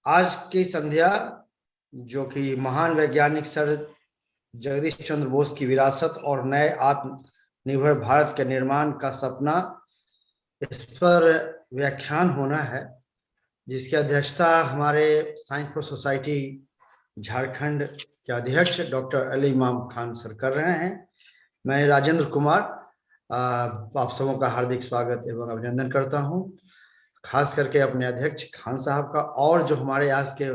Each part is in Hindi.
आज की संध्या जो कि महान वैज्ञानिक सर जगदीश चंद्र बोस की विरासत और नए आत्मनिर्भर भारत के निर्माण का सपना, इस पर व्याख्यान होना है, जिसकी अध्यक्षता हमारे साइंस फॉर सोसाइटी झारखंड के अध्यक्ष डॉक्टर अली इमाम खान सर कर रहे हैं। मैं राजेंद्र कुमार आप सबों का हार्दिक स्वागत एवं अभिनंदन करता हूं, खास करके अपने अध्यक्ष खान साहब का, और जो हमारे आज के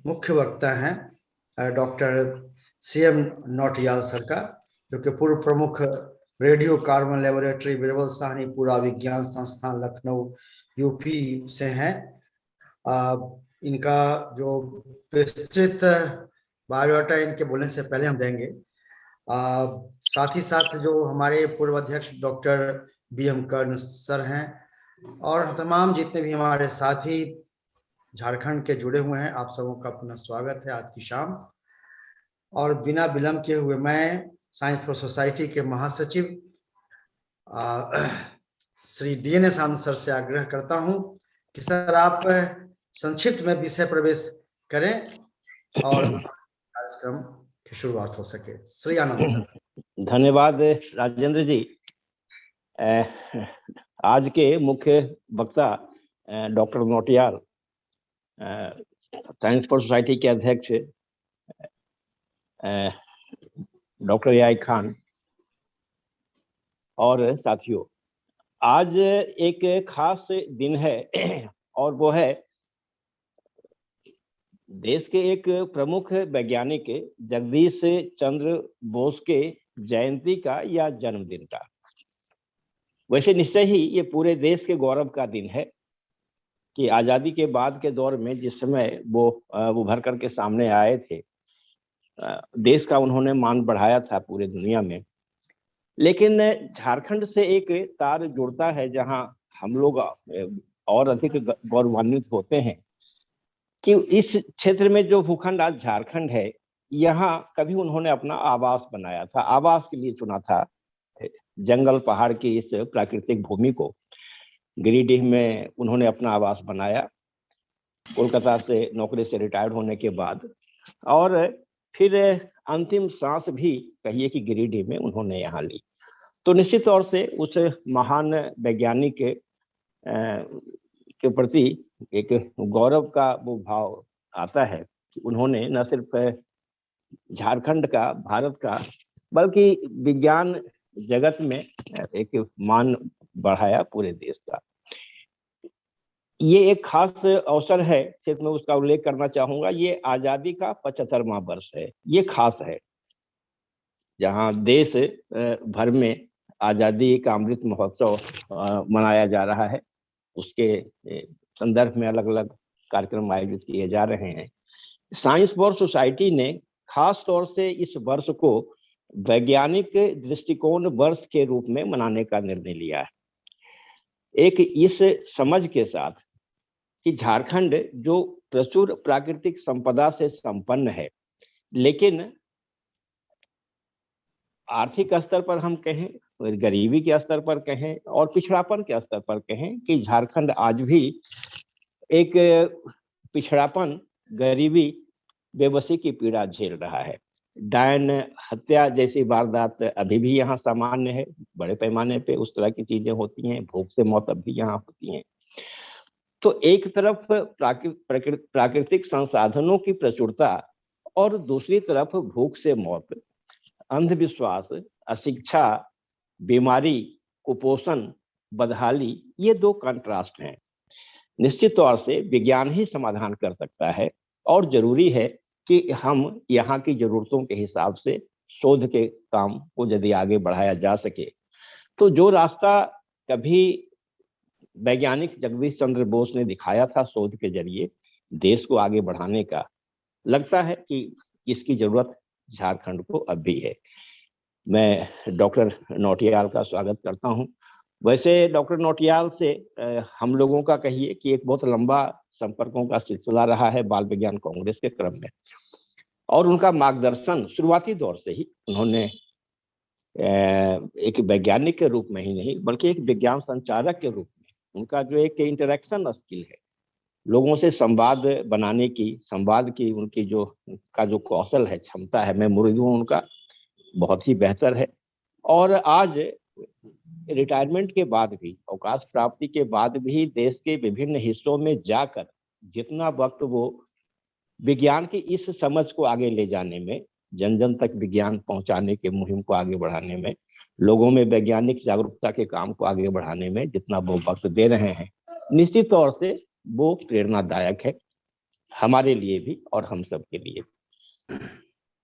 मुख्य वक्ता हैं डॉक्टर CM नौटियाल सर का, जो कि पूर्व प्रमुख radio carbon laboratory Birbal Sahni पूरा विज्ञान संस्थान लखनऊ यूपी से हैं। इनका जो विस्तृत बायोडाटा इनके बोलने से पहले हम देंगे। साथ ही साथ जो हमारे पूर्व अध्यक्ष डॉक्टर BM कर्ण सर हैं और तमाम जितने भी हमारे साथी झारखंड के जुड़े हुए हैं, आप सबों का अपना स्वागत है आज की शाम। और बिना विलंब किए हुए मैं साइंस फॉर सोसाइटी के महासचिव श्री DNS आनंद सर से आग्रह करता हूं कि सर आप संक्षिप्त में विषय प्रवेश करें और कार्यक्रम की शुरुआत हो सके। श्री आनंद सर। धन्यवाद राजेंद्र जी। आज के मुख्य वक्ता doctor Nautiyal, science for society के अध्यक्ष डॉक्टर AI खान और साथियों, आज एक खास दिन है और वो है देश के एक प्रमुख वैज्ञानिक जगदीश चंद्र बोस के जयंती का या जन्मदिन का। वैसे निश्चय ही ये पूरे देश के गौरव का दिन है कि आज़ादी के बाद के दौर में जिस समय वो उभर करके सामने आए थे, देश का उन्होंने मान बढ़ाया था पूरे दुनिया में। लेकिन झारखंड से एक तार जुड़ता है जहां हम लोग और अधिक गौरवान्वित होते हैं कि इस क्षेत्र में जो भूखंड आज झारखंड है, यहाँ कभी उन्होंने अपना आवास बनाया था, आवास के लिए चुना था जंगल पहाड़ की इस प्राकृतिक भूमि को। गिरिडीह में उन्होंने अपना आवास बनाया कोलकाता से नौकरी से रिटायर्ड होने के बाद, और फिर अंतिम सांस भी कहिए कि गिरिडीह में उन्होंने यहाँ ली। तो निश्चित तौर से उस महान वैज्ञानिक के प्रति एक गौरव का वो भाव आता है कि उन्होंने न सिर्फ झारखंड का, भारत का, बल्कि विज्ञान जगत में एक मान बढ़ाया पूरे देश का। ये एक खास अवसर है, सिर्फ मैं उसका उल्लेख करना चाहूंगा। ये आजादी का 75वां वर्ष है। ये खास है जहां देश भर में आजादी का अमृत महोत्सव मनाया जा रहा है। उसके संदर्भ में अलग अलग कार्यक्रम आयोजित किए जा रहे हैं। साइंस फॉर सोसाइटी ने खास तौर से इस वर्ष को वैज्ञानिक दृष्टिकोण वर्ष के रूप में मनाने का निर्णय लिया है, एक इस समझ के साथ कि झारखंड जो प्रचुर प्राकृतिक संपदा से संपन्न है, लेकिन आर्थिक स्तर पर हम कहें, गरीबी के स्तर पर कहें और पिछड़ापन के स्तर पर कहें कि झारखंड आज भी एक पिछड़ापन, गरीबी, बेबसी की पीड़ा झेल रहा है। डायन हत्या जैसी वारदात अभी भी यहाँ सामान्य है, बड़े पैमाने पे उस तरह की चीजें होती हैं। भूख से मौत अब भी यहाँ होती हैं। तो एक तरफ प्राकृतिक संसाधनों की प्रचुरता और दूसरी तरफ भूख से मौत, अंधविश्वास, अशिक्षा, बीमारी, कुपोषण, बदहाली, ये दो कंट्रास्ट हैं। निश्चित तौर से विज्ञान ही समाधान कर सकता है और जरूरी है कि हम यहाँ की जरूरतों के हिसाब से शोध के काम को यदि आगे बढ़ाया जा सके, तो जो रास्ता कभी वैज्ञानिक जगदीश चंद्र बोस ने दिखाया था शोध के जरिए देश को आगे बढ़ाने का, लगता है कि इसकी जरूरत झारखंड को अब भी है। मैं डॉक्टर नौटियाल का स्वागत करता हूं। वैसे डॉक्टर नौटियाल से हम लोगों का कहिए कि एक बहुत लंबा संपर्कों का सिलसिला रहा है बाल विज्ञान कांग्रेस के क्रम में, और उनका मार्गदर्शन शुरुआती दौर से ही उन्होंने एक वैज्ञानिक के रूप में ही नहीं बल्कि एक विज्ञान संचारक के रूप में उनका जो एक इंटरेक्शन स्किल है लोगों से संवाद बनाने की, संवाद की उनकी जो कौशल है, क्षमता है, मैं मुरीद हूँ उनका, बहुत ही बेहतर है। और आज रिटायरमेंट के बाद भी, अवकाश प्राप्ति के बाद भी देश के विभिन्न हिस्सों में जाकर जितना वक्त वो विज्ञान की इस समझ को आगे ले जाने में, जन जन तक विज्ञान पहुंचाने के मुहिम को आगे बढ़ाने में, लोगों में वैज्ञानिक जागरूकता के काम को आगे बढ़ाने में जितना वो वक्त दे रहे हैं, निश्चित तौर से वो प्रेरणादायक है हमारे लिए भी और हम सब के लिए।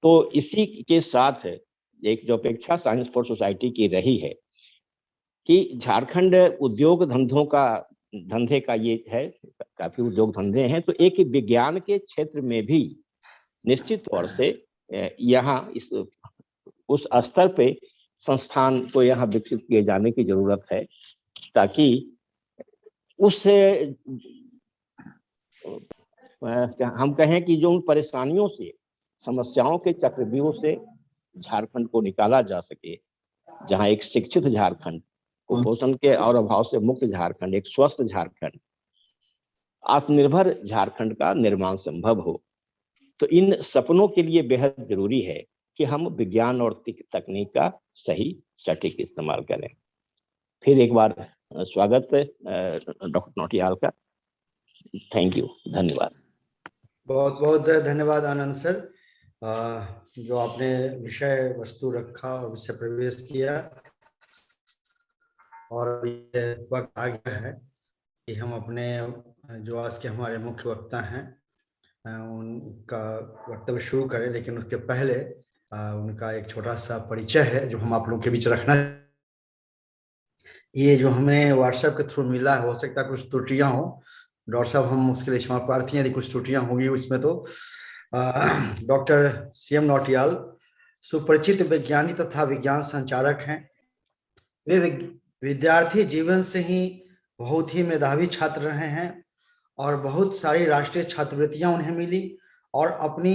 तो इसी के साथ एक जो अपेक्षा साइंस फॉर सोसाइटी की रही है कि झारखंड उद्योग धंधे का ये है, काफी उद्योग धंधे हैं, तो एक विज्ञान के क्षेत्र में भी निश्चित तौर से यहाँ उस स्तर पे संस्थान को यहाँ विकसित किए जाने की जरूरत है, ताकि उस हम कहें कि जो उन परेशानियों से, समस्याओं के चक्रव्यूह से झारखंड को निकाला जा सके, जहाँ एक शिक्षित झारखंड, कुपोषण के और अभाव से मुक्त झारखंड, एक स्वस्थ झारखंड, आत्मनिर्भर झारखंड का निर्माण संभव हो। तो इन सपनों के लिए बेहद जरूरी है कि हम विज्ञान और तकनीक का सही सटीक इस्तेमाल करें। फिर एक बार स्वागत डॉक्टर नौटियाल का। थैंक यू, धन्यवाद। बहुत बहुत धन्यवाद आनंद सर, जो आपने विषय वस्तु रखा और विषय प्रवेश किया। और ये वक्त आ गया है कि हम अपने जो आज के हमारे मुख्य वक्ता हैं उनका वक्तव्य शुरू करें, लेकिन उसके पहले उनका एक छोटा सा परिचय है जो हम आप लोगों के बीच रखना। ये जो हमें व्हाट्सएप के थ्रू मिला है, हो सकता है कुछ त्रुटियां हो, डॉक्टर साहब हम उसके लिए क्षमा प्रार्थी हैं यदि कुछ त्रुटियां होंगी उसमें। तो डॉक्टर CM नौटियाल सुपरिचित वैज्ञानिक तथा विज्ञान संचारक हैं। वे विद्यार्थी जीवन से ही बहुत ही मेधावी छात्र रहे हैं और बहुत सारी राष्ट्रीय छात्रवृत्तियां उन्हें मिली और अपनी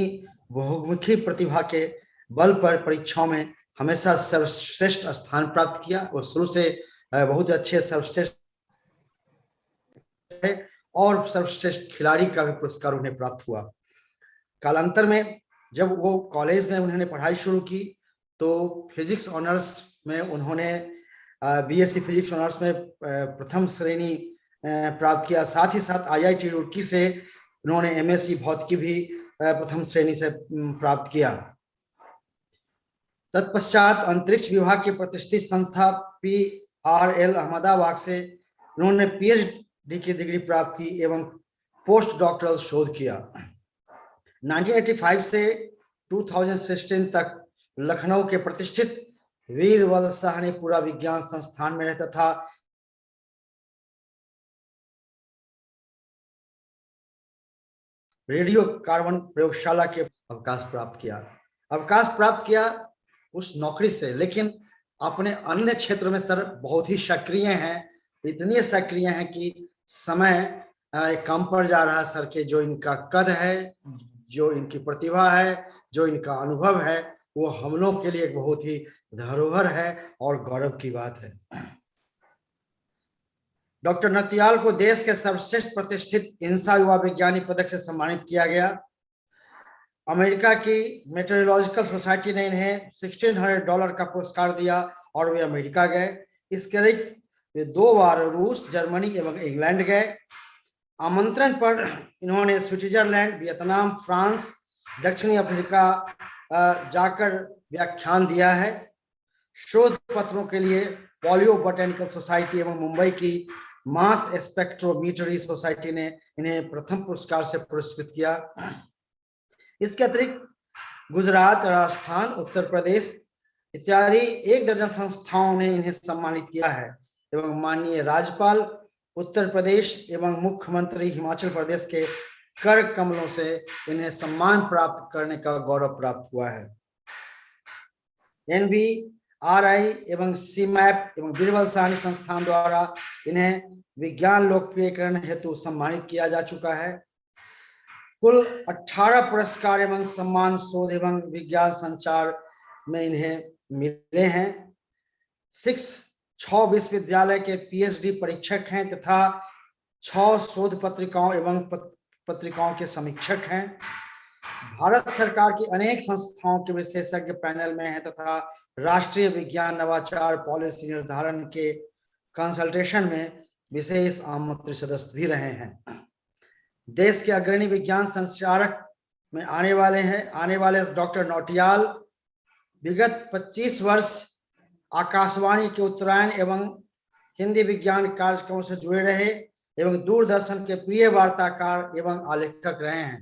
बहुमुखी प्रतिभा के बल पर परीक्षाओं में हमेशा सर्वश्रेष्ठ स्थान प्राप्त किया और शुरू से बहुत अच्छे सर्वश्रेष्ठ और सर्वश्रेष्ठ खिलाड़ी का भी पुरस्कार उन्हें प्राप्त हुआ। कालांतर में जब वो कॉलेज में उन्होंने पढ़ाई शुरू की तो फिजिक्स ऑनर्स में उन्होंने BSc फिजिक्स ऑनर्स में प्रथम श्रेणी प्राप्त किया। साथ ही साथ IIT रुड़की से उन्होंने MSc भौतिकी भी प्रथम श्रेणी से प्राप्त किया। तत्पश्चात अंतरिक्ष विभाग की प्रतिष्ठित संस्था PRL अहमदाबाद से उन्होंने PhD की डिग्री प्राप्त की एवं पोस्ट डॉक्टरल शोध किया। 1985 से 2016 तक लखनऊ के प्रतिष्ठित वीरवल साहनीपुरा विज्ञान संस्थान में रहता था। रेडियो कार्बन प्रयोगशाला के अवकाश प्राप्त किया उस नौकरी से, लेकिन अपने अन्य क्षेत्र में सर बहुत ही सक्रिय हैं, इतने सक्रिय हैं कि समय कम पड़ जा रहा है सर के। जो इनका कद है, जो इनकी प्रतिभा है, जो इनका अनुभव है, वो हम लोग के लिए एक बहुत ही धरोहर है और गौरव की बात है। डॉक्टर नौटियाल को देश के सर्वश्रेष्ठ प्रतिष्ठित INSA युवा वैज्ञानिक पदक से सम्मानित किया गया। अमेरिका की मेट्रोलॉजिकल सोसाइटी ने इन्हें $1600 का पुरस्कार दिया और वे अमेरिका गए। इसके अतिरिक्त वे 2 बार रूस, जर्मनी एवं इंग्लैंड गए। आमंत्रण पर इन्होंने स्विट्जरलैंड, वियतनाम, फ्रांस, दक्षिणी अफ्रीका जाकर व्याख्यान दिया है। शोध पत्रों के लिए पॉलियो बोटेनिकल सोसाइटी एवं मुंबई की मास स्पेक्ट्रोमीटरी सोसाइटी ने इन्हें प्रथम पुरस्कार से पुरस्कृत किया। इसके अतिरिक्त गुजरात, राजस्थान, उत्तर प्रदेश इत्यादि 1 दर्जन संस्थाओं ने इन्हें सम्मानित किया है एवं माननीय राज्यपाल उत्तर प्रदेश एवं मुख्यमंत्री हिमाचल प्रदेश के कर कमलों से इन्हें सम्मान प्राप्त करने का गौरव प्राप्त हुआ है। NBRI एवं CMAP एवं वीरवल साहनी संस्थान द्वारा इन्हें विज्ञान लोकप्रियकरण हेतु सम्मानित किया जा चुका है। कुल 18 पुरस्कार एवं सम्मान शोध एवं विज्ञान संचार में इन्हें मिले हैं। 6 विश्वविद्यालय के PhD परीक्षक हैं तथा 6 शोध पत्रिकाओं एवं पत्रिकाओं के समीक्षक हैं। भारत सरकार की अनेक संस्थाओं के विशेषज्ञ पैनल में हैं तथा राष्ट्रीय विज्ञान नवाचार पॉलिसी निर्धारण के कंसल्टेशन में विशेष आमंत्रित सदस्य भी रहे हैं। देश के अग्रणी विज्ञान संचारक में आने वाले डॉक्टर नौटियाल विगत 25 वर्ष आकाशवाणी के उत्तरायण एवं हिंदी विज्ञान कार्यक्रमों से जुड़े रहे एवं दूरदर्शन के प्रिय वार्ताकार एवं आलेखक रहे हैं।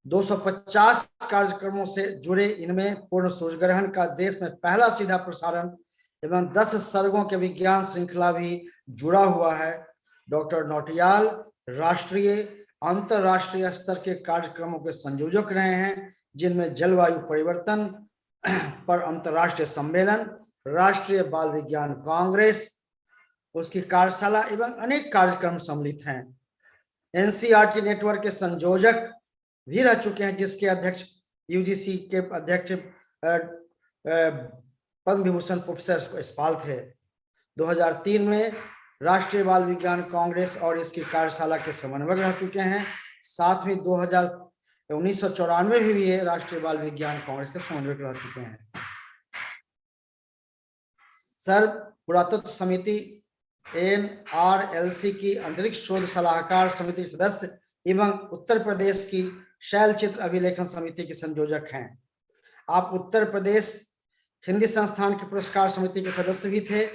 250 कार्यक्रमों से जुड़े इनमें पूर्ण सूर्यग्रहण का देश में पहला सीधा प्रसारण एवं 10 सर्गों के विज्ञान श्रृंखला भी जुड़ा हुआ है। डॉक्टर नौटियाल राष्ट्रीय अंतरराष्ट्रीय स्तर के कार्यक्रमों के संयोजक रहे हैं, जिनमें जलवायु परिवर्तन पर अंतरराष्ट्रीय सम्मेलन, राष्ट्रीय बाल विज्ञान कांग्रेस, उसकी कार्यशाला एवं अनेक कार्यक्रम सम्मिलित हैं। एनसीईआरटी नेटवर्क के संयोजक भी रह चुके हैं, जिसके अध्यक्ष यूजीसी के अध्यक्ष पद्म विभूषण प्रोफेसर यशपाल थे। 2003 में राष्ट्रीय बाल विज्ञान कांग्रेस और इसकी कार्यशाला के समन्वयक रह चुके हैं। साथ में 1994 में भी ये राष्ट्रीय बाल विज्ञान कांग्रेस के समन्वयक रह चुके हैं। सर्व पुरातत्व समिति NRLC की अंतरिक्ष शोध सलाहकार समिति सदस्य एवं उत्तर प्रदेश की शैल चित्र अभिलेखन समिति के संयोजक हैं। आप उत्तर प्रदेश हिंदी संस्थान की पुरस्कार समिति के सदस्य भी थे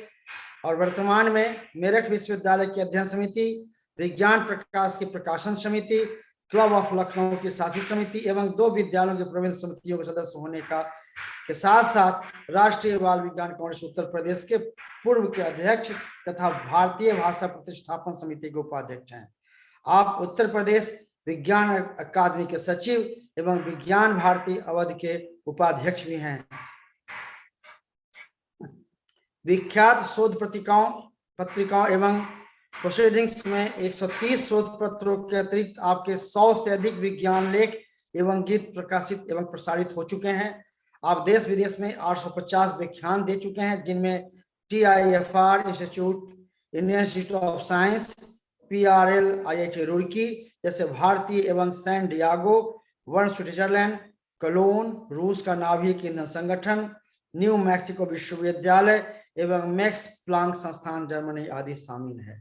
और वर्तमान में मेरठ विश्वविद्यालय की अध्ययन समिति, विज्ञान प्रकाश की प्रकाशन समिति, क्लब ऑफ लखनऊ की शासी समिति एवं 2 विद्यालयों की प्रबंध समितियों के सदस्य होने के साथ साथ राष्ट्रीय बाल विज्ञान कांग्रेस उत्तर प्रदेश के पूर्व के अध्यक्ष तथा भारतीय भाषा प्रतिष्ठापन समिति के उपाध्यक्ष हैं। आप उत्तर प्रदेश विज्ञान अकादमी के सचिव एवं विज्ञान भारती अवध के उपाध्यक्ष भी हैं। विख्यात शोध पत्रिकाओं एवं प्रोसीडिंग्स में 130 शोध पत्रों के अतिरिक्त आपके 100 से अधिक विज्ञान लेख एवं गीत प्रकाशित एवं प्रसारित हो चुके हैं। आप देश विदेश में 850 व्याख्यान दे चुके हैं, जिनमें TIFR institute, Indian institute of science, PRL IIT Roorkee जैसे भारतीय एवं सैन डियागो, वर्न स्विट्जरलैंड, कलोन रूस का नाभिक ईंधन संगठन, न्यू मैक्सिको विश्वविद्यालय एवं मैक्स प्लांक संस्थान जर्मनी आदि शामिल है।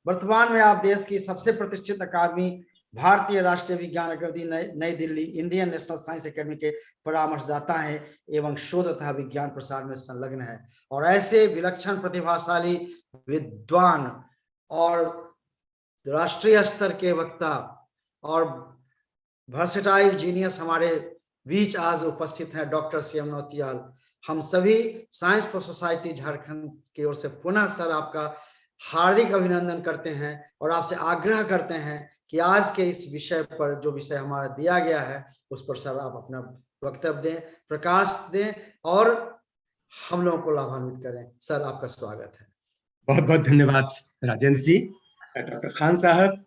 वर्तमान में आप देश की सबसे प्रतिष्ठित अकादमी भारतीय राष्ट्रीय विज्ञान अकादमी नई Delhi, Indian national science academy के परामर्शदाता हैं एवं शोध तथा विज्ञान प्रसार में संलग्न है। और ऐसे विलक्षण प्रतिभाशाली विद्वान और राष्ट्रीय स्तर के वक्ता और वर्सेटाइल जीनियस हमारे बीच आज उपस्थित हैं डॉक्टर CM नौटियाल। हम सभी साइंस फॉर सोसाइटी झारखंड की ओर से पुनः सर आपका हार्दिक अभिनंदन करते हैं और आपसे आग्रह करते हैं कि आज के इस विषय पर, जो विषय हमारा दिया गया है, उस पर सर आप अपना वक्तव्य दें, प्रकाश दें और हम लोगों को लाभान्वित करें। सर आपका स्वागत है। बहुत बहुत धन्यवाद राजेंद्र जी, डॉक्टर खान साहब,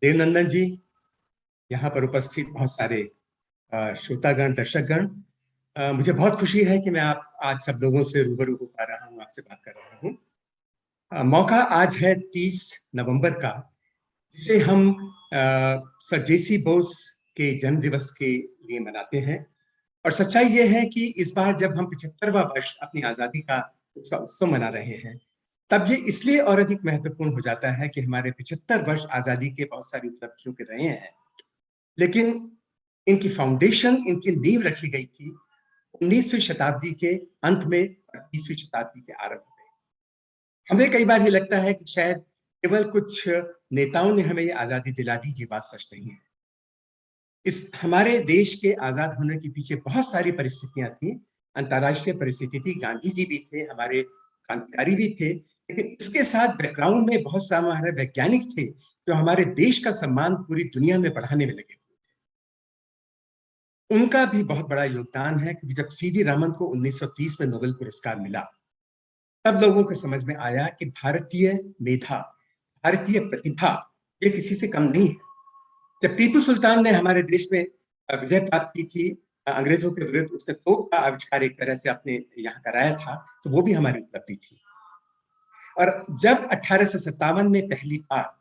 देवनंदन जी, यहाँ पर उपस्थित बहुत सारे श्रोतागण, दर्शकगण। मुझे बहुत खुशी है कि मैं आज सब लोगों से रूबरू हो पा रहा हूँ, आपसे बात कर रहा हूँ। मौका आज है 30 नवंबर का, जिसे हम सर JC बोस के जन्म दिवस के लिए मनाते हैं। और सच्चाई ये है कि इस बार जब हम 75वां वर्ष अपनी आज़ादी का उत्सव मना रहे हैं, तब ये इसलिए और अधिक महत्वपूर्ण हो जाता है कि हमारे 75 वर्ष आज़ादी के बहुत सारी उपलब्धियों के रहे हैं, लेकिन इनकी फाउंडेशन, इनकी नींव रखी गई थी 19वीं शताब्दी के अंत में और 20वीं शताब्दी के आरंभ में। हमें कई बार ये लगता है कि शायद केवल कुछ नेताओं ने हमें ये आज़ादी दिला दी। ये बात सच नहीं है। इस हमारे देश के आज़ाद होने के पीछे बहुत सारी परिस्थितियां थी, अंतर्राष्ट्रीय परिस्थिति थी, गांधी जी भी थे, हमारे क्रांतिकारी भी थे, लेकिन इसके साथ बैकग्राउंड में बहुत सारे हमारे वैज्ञानिक थे जो हमारे देश का सम्मान पूरी दुनिया में बढ़ाने में लगे हुए थे। उनका भी बहुत बड़ा योगदान है, क्योंकि जब CV रमन को 1930 में नोबेल पुरस्कार मिला, तब लोगों को समझ में आया कि भारतीय मेधा, भारतीय प्रतिभा ये किसी से कम नहीं है। जब टीपू सुल्तान ने हमारे देश में विजय प्राप्त की थी अंग्रेजों के विरुद्ध, उसने तोप का आविष्कार एक तरह से अपने यहाँ कराया था, तो वो भी हमारी उपलब्धि थी। और जब 1857 में पहली बार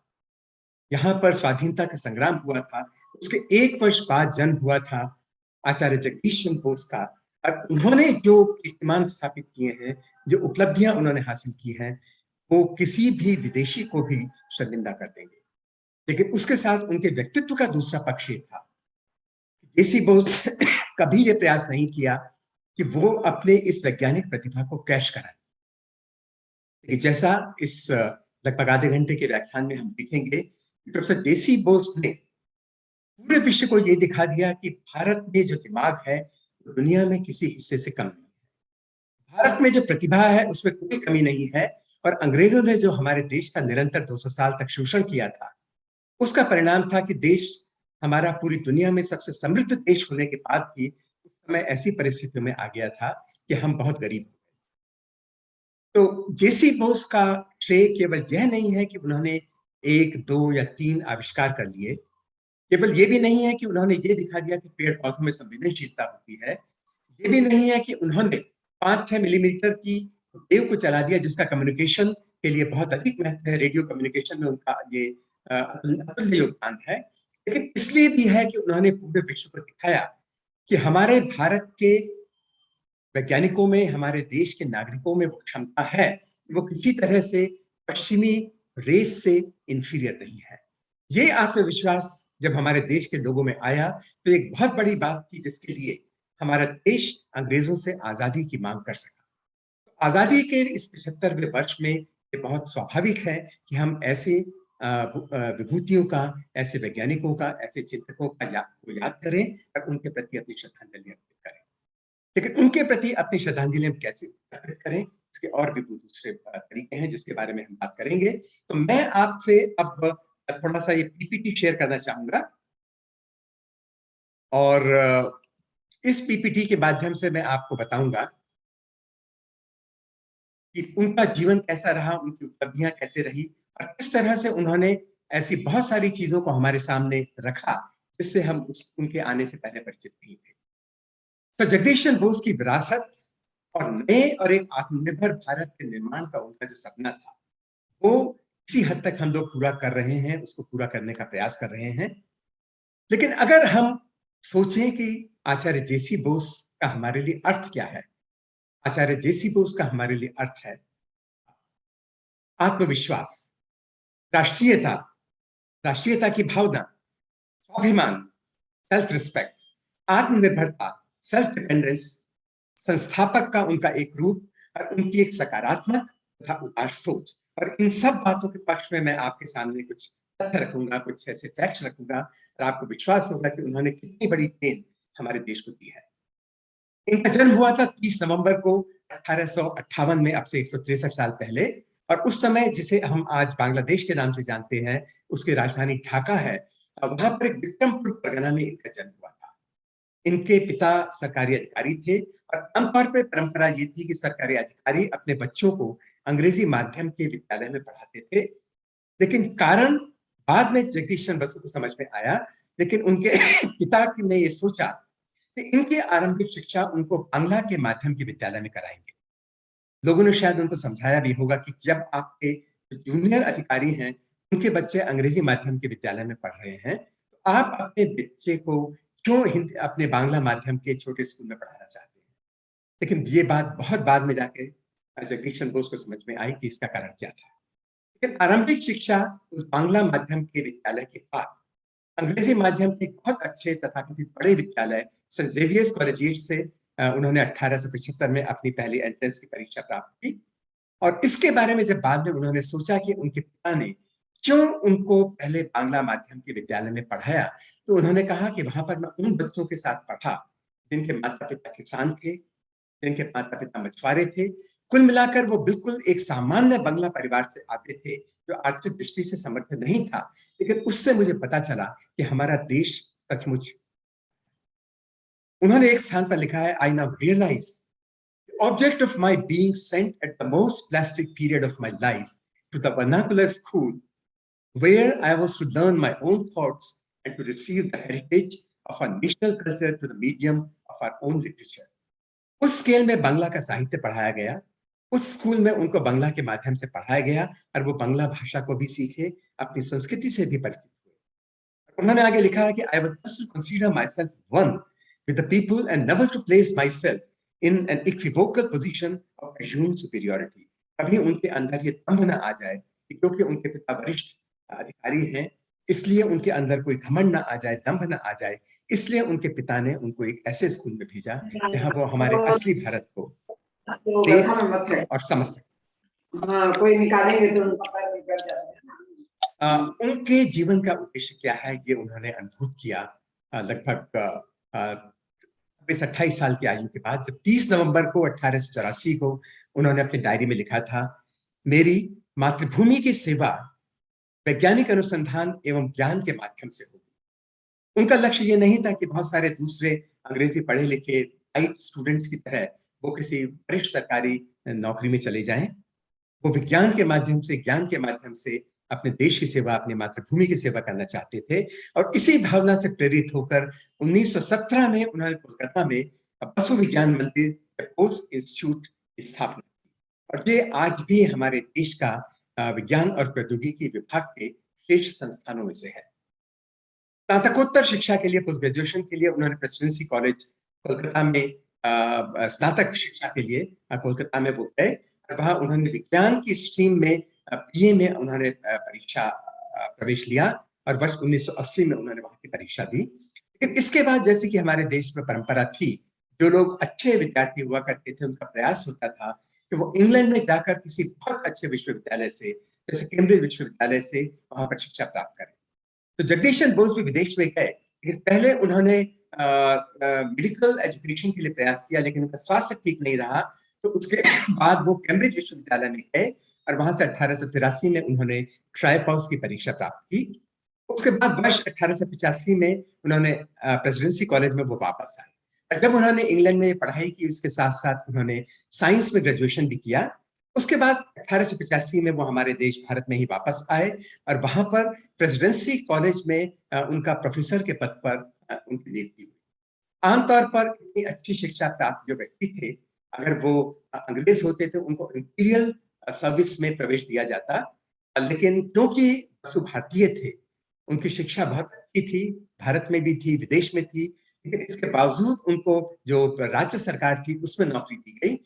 यहाँ पर स्वाधीनता का संग्राम हुआ था, उसके 1 वर्ष बाद जन्म हुआ था आचार्य जगदीश चंद्र बोस का। और उन्होंने जो कीर्तिमान स्थापित किए हैं, जो उपलब्धियां उन्होंने हासिल की हैं, वो किसी भी विदेशी को भी शर्मिंदा कर देंगे। लेकिन उसके साथ उनके व्यक्तित्व का दूसरा पक्ष ये था, जेसी बोस कभी ये प्रयास नहीं किया कि वो अपने इस वैज्ञानिक प्रतिभा को कैश कराए। जैसा इस लगभग आधे घंटे के व्याख्यान में हम देखेंगे, प्रोफेसर जेसी बोस ने पूरे विश्व को ये दिखा दिया कि भारत में जो दिमाग है वो दुनिया में किसी हिस्से से कम नहीं है। भारत में जो प्रतिभा है उसमें कोई कमी नहीं है। और अंग्रेजों ने जो हमारे देश का निरंतर 200 साल तक शोषण किया था, उसका परिणाम था कि देश हमारा पूरी दुनिया में सबसे समृद्ध देश होने के बाद भी उस समय ऐसी परिस्थितियों में आ गया था कि हम बहुत गरीब हो गए। तो जेसी बोस का श्रेय केवल यह नहीं है कि उन्होंने 1, 2 या 3 आविष्कार कर लिए, केवल ये भी नहीं है कि उन्होंने ये दिखा दिया कि पेड़ पौधों में संवेदनशीलता होती है, ये भी नहीं है कि उन्होंने 5-6 मिलीमीटर की वेव को चला दिया जिसका कम्युनिकेशन के लिए बहुत अधिक महत्व है। रेडियो कम्युनिकेशन में उनका ये अतुल्य योगदान है। लेकिन इसलिए भी है कि उन्होंने पूरे विश्व को दिखाया कि हमारे भारत के वैज्ञानिकों में, हमारे देश के नागरिकों में वो क्षमता है कि वो किसी तरह से पश्चिमी रेस से इंफीरियर नहीं है। ये आत्मविश्वास जब हमारे देश के लोगों में आया तो एक बहुत बड़ी बात थी, जिसके लिए हमारा देश अंग्रेजों से आजादी की मांग कर सका। आजादी के इस 75वें वर्ष में ये बहुत स्वाभाविक है कि हम ऐसे विभूतियों का, ऐसे वैज्ञानिकों का, ऐसे चिंतकों का याद करें और उनके प्रति अपनी श्रद्धांजलि अर्पित करें। लेकिन उनके प्रति अपनी श्रद्धांजलि हम कैसे अर्पित करें, इसके और भी दूसरे तरीके हैं जिसके बारे में हम बात करेंगे। तो मैं आपसे अब थोड़ा सा ये पीपीटी शेयर करना चाहूंगा और इस पीपीटी के माध्यम से मैं आपको बताऊंगा कि उनका जीवन कैसा रहा, उनकी उपलब्धियां कैसे रही और किस तरह से उन्होंने ऐसी बहुत सारी चीजों को हमारे सामने रखा जिससे हम उनके आने से पहले परिचित नहीं थे। तो जगदीश चंद्र बोस की विरासत और नए और एक आत्मनिर्भर भारत के निर्माण का उनका जो सपना था, वो किसी हद तक हम लोग पूरा कर रहे हैं, उसको पूरा करने का प्रयास कर रहे हैं। लेकिन अगर हम सोचें कि आचार्य जेसी बोस का हमारे लिए अर्थ क्या है, आचार्य जेसी बोस का हमारे लिए अर्थ है आत्मविश्वास, राष्ट्रीयता, राष्ट्रीयता की भावना, स्वाभिमान, सेल्फ रिस्पेक्ट, आत्मनिर्भरता, सेल्फ डिपेंडेंस, संस्थापक का उनका एक रूप और उनकी एक सकारात्मक तथा उदार सोच। और इन सब बातों के पक्ष में मैं आपके सामने कुछ तथ्य रखूंगा, कुछ ऐसे फैक्ट्स रखूंगा और आपको विश्वास होगा कि उन्होंने कितनी बड़ी देन हमारे देश को दी है। इनका जन्म हुआ था 30 नवंबर को 1858 में, अब से 163 साल पहले। और उस समय जिसे हम आज बांग्लादेश के नाम से जानते हैं, उसकी राजधानी ढाका है। वहां पर एक विक्रमपुर परगना में इनका जन्म हुआ था। इनके पिता सरकारी अधिकारी थे और आमतौर पर परंपरा ये थी कि सरकारी अधिकारी अपने बच्चों को अंग्रेजी माध्यम के विद्यालय में पढ़ाते थे। लेकिन कारण बाद में जगदीश चंद्र बसु को समझ में आया, लेकिन उनके पिता ने ये सोचा कि इनकी आरंभिक शिक्षा उनको बांग्ला के माध्यम के विद्यालय में कराएंगे। लोगों ने शायद उनको समझाया भी होगा कि जब आपके जूनियर अधिकारी हैं, उनके बच्चे अंग्रेजी माध्यम के विद्यालय में पढ़ रहे हैं, तो आप अपने बच्चे को क्यों हिंदी अपने बांग्ला माध्यम के छोटे स्कूल में पढ़ाना चाहते हैं। लेकिन ये बात बहुत बाद में जाके जगदीश चंद्र बोस को समझ में आई कि इसका कारण क्या था। लेकिन आरंभिक शिक्षा उस बांग्ला माध्यम के विद्यालय के बाद अंग्रेजी माध्यम के बहुत अच्छे तथाकथित बड़े विद्यालय सेंट जेवियर्स कॉलेजिएट से उन्होंने 1875 में अपनी पहली एंट्रेंस की परीक्षा प्राप्त की। और इसके बारे में जब बाद में उन्होंने सोचा कि उनके पिता ने क्यों उनको पहले बांग्ला माध्यम के विद्यालय में पढ़ाया, तो उन्होंने कहा कि वहां पर मैं उन बच्चों के साथ पढ़ा जिनके माता पिता किसान थे, जिनके माता पिता मछुआरे थे। कुल मिलाकर वो बिल्कुल एक सामान्य बंगला परिवार से आते थे जो आर्थिक दृष्टि से समर्थ नहीं था। लेकिन उससे मुझे पता चला कि हमारा देश सचमुच। उन्होंने एक स्थान पर लिखा है, I now realise the object of my being sent at the most plastic period of my life to the vernacular school where I was to learn my own thoughts and to receive the heritage of our national culture to the medium of our own literature. उस स्केल में बांग्ला का साहित्य पढ़ाया गया उस स्कूल में उनको बांग्ला के माध्यम से पढ़ाया गया और वो बांग्ला भाषा को भी सीखे, अपनी संस्कृति से भी परिचित हुए। उन्होंने आगे लिखा है कि I was just to consider myself one with the people and never to place myself in an equivocal position of assumed superiority. कभी उनके अंदर ये दंभ न आ जाए कि क्योंकि उनके पिता वरिष्ठ अधिकारी हैं, इसलिए उनके अंदर कोई घमंड ना आ जाए, दंभ ना आ जाए, इसलिए उनके पिता ने उनको एक ऐसे स्कूल में भेजा जहां वो हमारे असली भारत को देख और समझ सके। कोई निकालेंगे तो उनका पैर निकल जाता है। उनके जीवन का उद्देश्य क्या है ये उन्होंने अनुभूत किया लगभग 28 साल की आयु के बाद, जब 30 नवंबर को 1884 को उन्होंने अपनी डायरी में लिखा था, मेरी मातृभूमि की सेवा वैज्ञानिक अनुसंधान एवं ज्ञान के माध्यम से होगी। उनका लक्ष्य ये नहीं था कि बहुत सारे दूसरे अंग्रेजी पढ़े लिखे टाइप स्टूडेंट्स की तरह वो किसी वरिष्ठ सरकारी नौकरी में चले जाएं। वो विज्ञान के माध्यम से, ज्ञान के माध्यम से अपने देश की सेवा, अपनी मातृभूमि की सेवा करना चाहते थे। और इसी भावना से प्रेरित होकर 1917 में उन्होंने कोलकाता में पशु विज्ञान मंदिर पोस्ट इंस्टीट्यूट की स्थापना की। और ये आज भी हमारे देश का विज्ञान और प्रौद्योगिकी विभाग के श्रेष्ठ संस्थानों में से है। स्नातकोत्तर शिक्षा के लिए, पोस्ट ग्रेजुएशन के लिए उन्होंने प्रेसिडेंसी कॉलेज कोलकाता में स्नातक शिक्षा के लिए कोलकाता में वो गए और वहां उन्होंने विज्ञान की स्ट्रीम में बीए में उन्होंने परीक्षा प्रवेश लिया और वर्ष 1980 में उन्होंने वहां की परीक्षा दी। लेकिन इसके बाद जैसे कि हमारे देश में परंपरा थी, जो लोग अच्छे विद्यार्थी हुआ करते थे उनका प्रयास होता था कि वो इंग्लैंड में जाकर किसी बहुत अच्छे विश्वविद्यालय से, जैसे कैम्ब्रिज विश्वविद्यालय से, वहां पर शिक्षा प्राप्त करें। तो जगदीश चंद्र बोस भी विदेश में गए, लेकिन पहले उन्होंने मेडिकल एजुकेशन के लिए प्रयास किया, लेकिन उनका स्वास्थ्य ठीक नहीं रहा। तो उसके बाद वो कैम्ब्रिज विश्वविद्यालय में गए और वहां से 1883 में उन्होंने ट्राइपाउस की परीक्षा प्राप्त की। उसके बाद वर्ष 1885 में उन्होंने प्रेसिडेंसी कॉलेज में वो वापस आए। और जब उन्होंने इंग्लैंड में पढ़ाई की, उसके साथ साथ उन्होंने साइंस में ग्रेजुएशन भी किया। उसके बाद 1885 में वो हमारे देश भारत में ही वापस आए और वहां पर प्रेसिडेंसी कॉलेज में उनका प्रोफेसर के पद पर उनकी नियुक्ति हुई। आमतौर पर इतनी अच्छी शिक्षा प्राप्त जो व्यक्ति थे, अगर वो अंग्रेज होते थे उनको इंपीरियल सर्विस में प्रवेश दिया जाता, लेकिन क्योंकि वसु भारतीय थे, उनकी शिक्षा बहुत अच्छी थी, भारत में भी थी, विदेश में थी, लेकिन इसके बावजूद उनको जो राज्य सरकार थी उसमें नौकरी दी गई।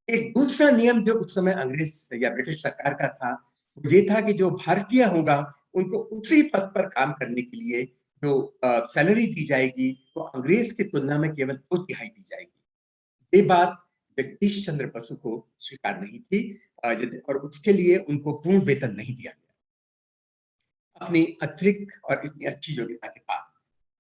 एक दूसरा नियम जो उस समय अंग्रेज या ब्रिटिश सरकार का था, ये था कि जो भारतीय होगा उनको उसी पद पर काम करने के लिए जो सैलरी दी जाएगी वो अंग्रेज की तुलना में केवल 2/3 दी जाएगी। ये बात जगदीश चंद्र बसु को स्वीकार नहीं थी और उसके लिए उनको पूर्ण वेतन नहीं दिया गया अपनी अतिरिक्त और इतनी अच्छी योग्यता के बाद।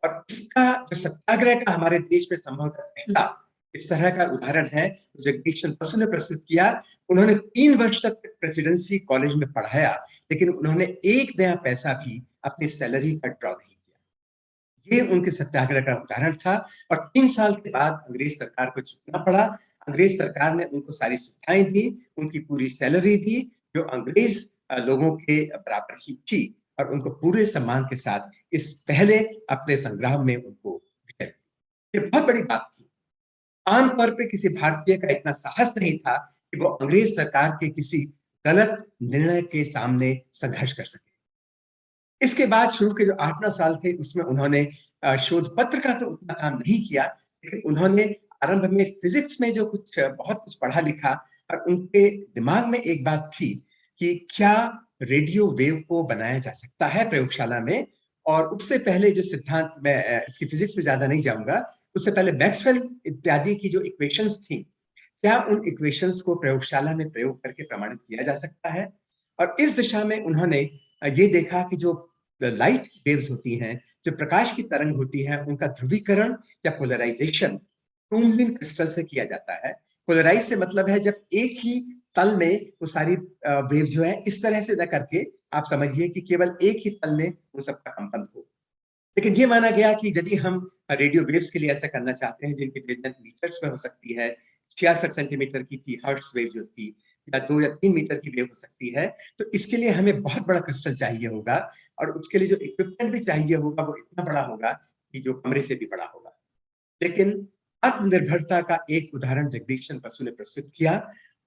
और इसका जो सत्याग्रह का हमारे देश में संभवतः पहला इस तरह का उदाहरण है, जगदीश चंद्र बसु ने प्रस्तुत किया। उन्होंने 3 वर्ष तक प्रेसिडेंसी कॉलेज में पढ़ाया, लेकिन उन्होंने एक नया पैसा भी अपनी सैलरी का ड्रॉ नहीं किया। ये उनके सत्याग्रह का उदाहरण था। और 3 साल के बाद अंग्रेज सरकार को झुकना पड़ा। अंग्रेज सरकार ने उनको सारी सुविधाएं दी, उनकी पूरी सैलरी दी, जो अंग्रेज लोगों के बराबर ही थी, और उनको पूरे सम्मान के साथ इस पहले अपने संग्राम में उनको विजय दी। ये बहुत बड़ी बात थी। आमतौर पे किसी भारतीय का इतना साहस नहीं था कि वो अंग्रेज सरकार के किसी गलत निर्णय के सामने संघर्ष कर सके। इसके बाद शुरू के जो 8-9 साल थे उसमें उन्होंने शोध पत्र का तो उतना काम नहीं किया, लेकिन उन्होंने आरंभ में फिजिक्स में जो बहुत कुछ पढ़ा लिखा, और उनके दिमाग में एक बात थी कि क्या रेडियो वेव को बनाया जा सकता है प्रयोगशाला में। और उससे पहले जो सिद्धांत, मैं इसकी फिजिक्स में ज्यादा नहीं जाऊंगा, उससे पहले मैक्सवेल इत्यादि की जो इक्वेशंस थी, क्या उन इक्वेशंस को प्रयोगशाला में प्रयोग करके प्रमाणित किया जा सकता है। और इस दिशा में उन्होंने ये देखा कि जो लाइट वेव्स होती हैं, जो प्रकाश की तरंग होती है, उनका ध्रुवीकरण या पोलराइजेशन टूरमलिन क्रिस्टल से किया जाता है। पोलराइज से मतलब है जब एक ही तल में वो सारी वेव जो है, इस तरह से न करके आप समझिए कि केवल एक ही तल में वो सबका कंपन हो। लेकिन ये माना गया कि यदि हम रेडियो वेव्स के लिए ऐसा करना चाहते हैं जिनकी वेवलेंथ मीटर्स में हो सकती है, 66 सेंटीमीटर की थी हर्ट्ज वेव जो थी, या 2 या 3 मीटर की वेव हो सकती है, तो इसके लिए हमें बहुत बड़ा क्रिस्टल चाहिए होगा, और उसके लिए जो इक्विपमेंट भी चाहिए होगा वो इतना बड़ा होगा कि जो कमरे से भी बड़ा होगा। लेकिन आत्मनिर्भरता का एक उदाहरण जगदीश चंद्र बसु ने प्रस्तुत किया।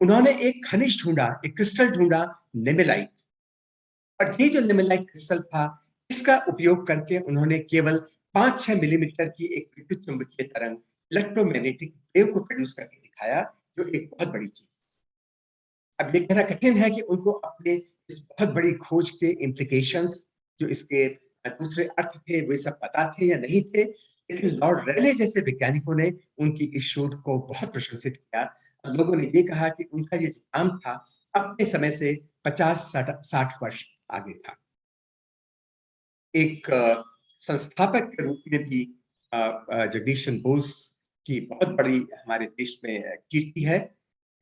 उन्होंने एक खनिज ढूंढा, एक क्रिस्टल ढूंढा, नेमेलाइट। और ये जो नेमेलाइट क्रिस्टल था, इसका उपयोग करके उन्होंने केवल 5-6 मिलीमीटर की एक विद्युत चुंबकीय तरंग, इलेक्ट्रोमैग्नेटिक वेव को प्रोड्यूस करके दिखाया, जो एक बहुत बड़ी चीज। अब ये कहना कठिन है कि उनको अपने इस बहुत बड़ी खोज के इम्प्लीकेशंस, जो इसके दूसरे अर्थ थे, वे सब पता थे या नहीं थे, लेकिन लॉर्ड रेले जैसे वैज्ञानिकों ने उनकी इस शोध को बहुत प्रशंसित किया। लोगों ने ये कहा कि उनका ये जो काम था अपने समय से 50-60 वर्ष आगे था। एक संस्थापक के रूप में भी जगदीश चंद्र बोस की बहुत बड़ी हमारे देश में कीर्ति है।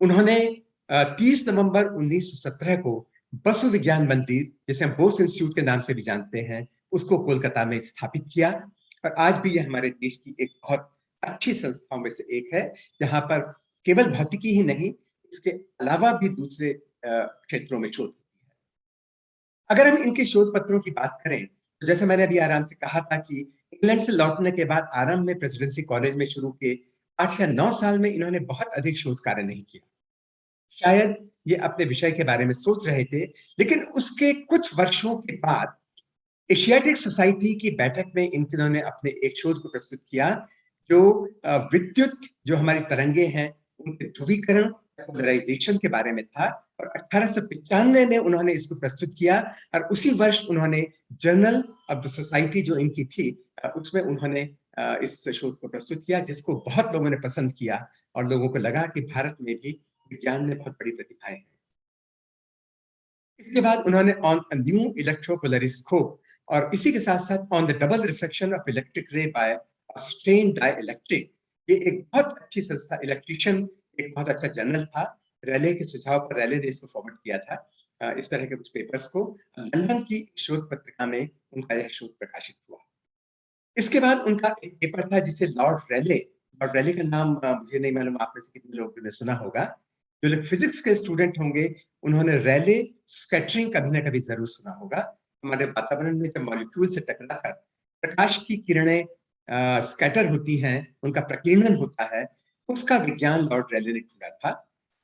उन्होंने 30 नवंबर 1917 को बसु विज्ञान मंदिर, जिसे हम बोस इंस्टीट्यूट के नाम से भी जानते हैं, उसको कोलकाता में स्थापित किया। और आज भी यह हमारे देश की एक बहुत अच्छी संस्थाओं में से एक है, जहां पर केवल भौतिकी ही नहीं, इसके अलावा भी दूसरे क्षेत्रों में शोध होती है। अगर हम इनके शोध पत्रों की बात करें, तो जैसे मैंने अभी आराम से कहा था कि इंग्लैंड से लौटने के बाद आरंभ में प्रेसिडेंसी कॉलेज में शुरू के 8 या 9 साल में इन्होंने बहुत अधिक शोध कार्य नहीं किया। शायद ये अपने विषय के बारे में सोच रहे थे, लेकिन उसके कुछ वर्षों के बाद एशियाटिक सोसाइटी की बैठक में इन्होंने अपने एक शोध को प्रस्तुत किया, जो विद्युत जो हमारी तरंगे हैं उनके ध्रुवीकरण, पोलराइजेशन के बारे में था। और 1895 में उन्होंने इसको प्रस्तुत किया, और उसी वर्ष उन्होंने जर्नल ऑफ द सोसाइटी जो इनकी थी, उसमें उन्होंने इस शोध को प्रस्तुत किया, जिसको बहुत लोगों ने पसंद किया और लोगों को लगा कि भारत में भी विज्ञान में बहुत बड़ी प्रतिभाएं हैं। इसके बाद उन्होंने ऑन अ न्यू इलेक्ट्रोपोलरिस्कोप, और इसी के साथ साथ on the double reflection of electric ray by a strain dielectric, ये एक बहुत अच्छी संस्था, इलेक्ट्रिशियन, एक बहुत अच्छा जर्नल था। रेले के सुझाव पर रेले ने इसको फॉरवर्ड किया था, इस तरह के कुछ पेपर्स को। लंदन की शोध पत्रिका में उनका यह शोध प्रकाशित हुआ। इसके बाद उनका एक पेपर था जिसे लॉर्ड रेले का नाम मुझे नहीं मालूम आप में से कितने लोगों ने सुना होगा। जो लोग फिजिक्स के स्टूडेंट होंगे, उन्होंने रेले स्कैटरिंग कभी ना कभी जरूर सुना होगा। हमारे वातावरण में जब मॉलिक्यूल से टकराकर प्रकाश की किरणें स्कैटर होती हैं, उनका प्रकीर्णन होता है, उसका विज्ञान लॉर्ड रेले ने ढूंढा था।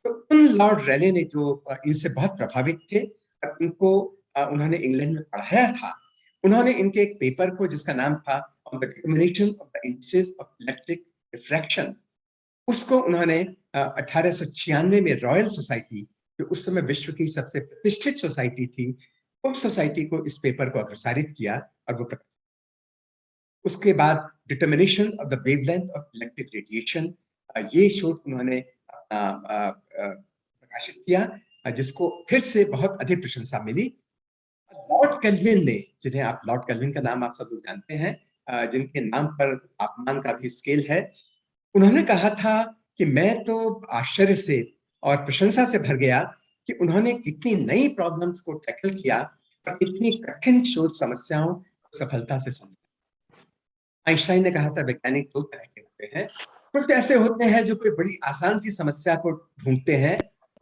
तो उन लॉर्ड रेले ने जो इनसे बहुत प्रभावित थे और उनको उन्होंने इंग्लैंड में पढ़ाया था, उन्होंने इनके एक पेपर को जिसका नाम था on the determination of the indices of electric refraction, उसको उन्होंने 1896 में रॉयल सोसाइटी, जो उस समय विश्व की सबसे प्रतिष्ठित सोसाइटी थी, उस सोसाइटी को इस पेपर को अग्रसारित किया और वो उसके बाद determination of the wavelength of electric radiation, ये शोध उन्होंने प्रकाशित किया, जिसको फिर से बहुत अधिक प्रशंसा मिली। लॉर्ड केल्विन ने, जिन्हें आप लॉर्ड केल्विन का नाम आप सब लोग जानते हैं, जिनके नाम पर तापमान का भी स्केल है, उन्होंने कहा था कि मैं तो आश्चर्य से और प्रशंसा से भर गया कि उन्होंने कितनी नई प्रॉब्लम्स को टैकल किया और इतनी कठिन शोध समस्याओं को सफलता से सुलझाया। आइंस्टाइन ने कहा था वैज्ञानिक दो तरह के होते हैं। कुछ ऐसे होते हैं जो कोई बड़ी आसान सी समस्या को ढूंढते हैं,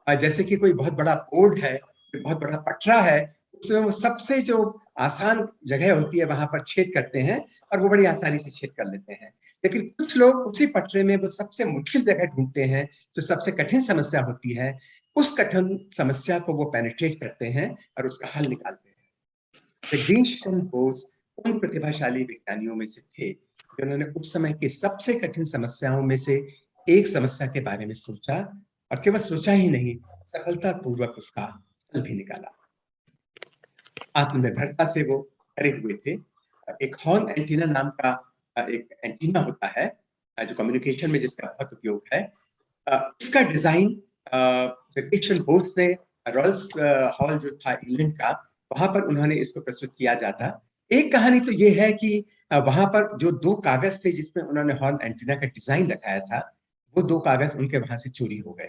जैसे कि कोई बहुत बड़ा बोर्ड है, कोई बहुत बड़ा पटरा है, उसमें वो सबसे जो आसान जगह होती है वहां पर छेद करते हैं और वो बड़ी आसानी से छेद कर लेते हैं। लेकिन कुछ लोग उसी पटरे में वो सबसे मुश्किल जगह ढूंढते हैं, जो सबसे कठिन समस्या होती है, उस कठिन समस्या को वो पेनिट्रेट करते हैं और उसका हल निकालते हैं। जगदीश चंद्र बोस उन प्रतिभाशाली विज्ञानियों में से थे जिन्होंने उस समय की सबसे कठिन समस्याओं में से एक समस्या के बारे में सोचा, और केवल सोचा ही नहीं, सफलतापूर्वक उसका हल भी निकाला। आत्मनिर्भरता से वो भरे हुए थे। एक हॉर्न एंटीना नाम का एक एंटीना होता है, जो कम्युनिकेशन में जिसका बहुत उपयोग है। इसका डिजाइन जगदीश चंद्र बोस ने रॉयल्स हॉल जो था इंग्लैंड का, वहां पर उन्होंने इसको प्रस्तुत किया जाता। एक कहानी तो ये है कि वहां पर जो 2 कागज थे जिसमें उन्होंने हॉर्न एंटीना का डिजाइन रखाया था, वो 2 कागज उनके वहां से चोरी हो गए।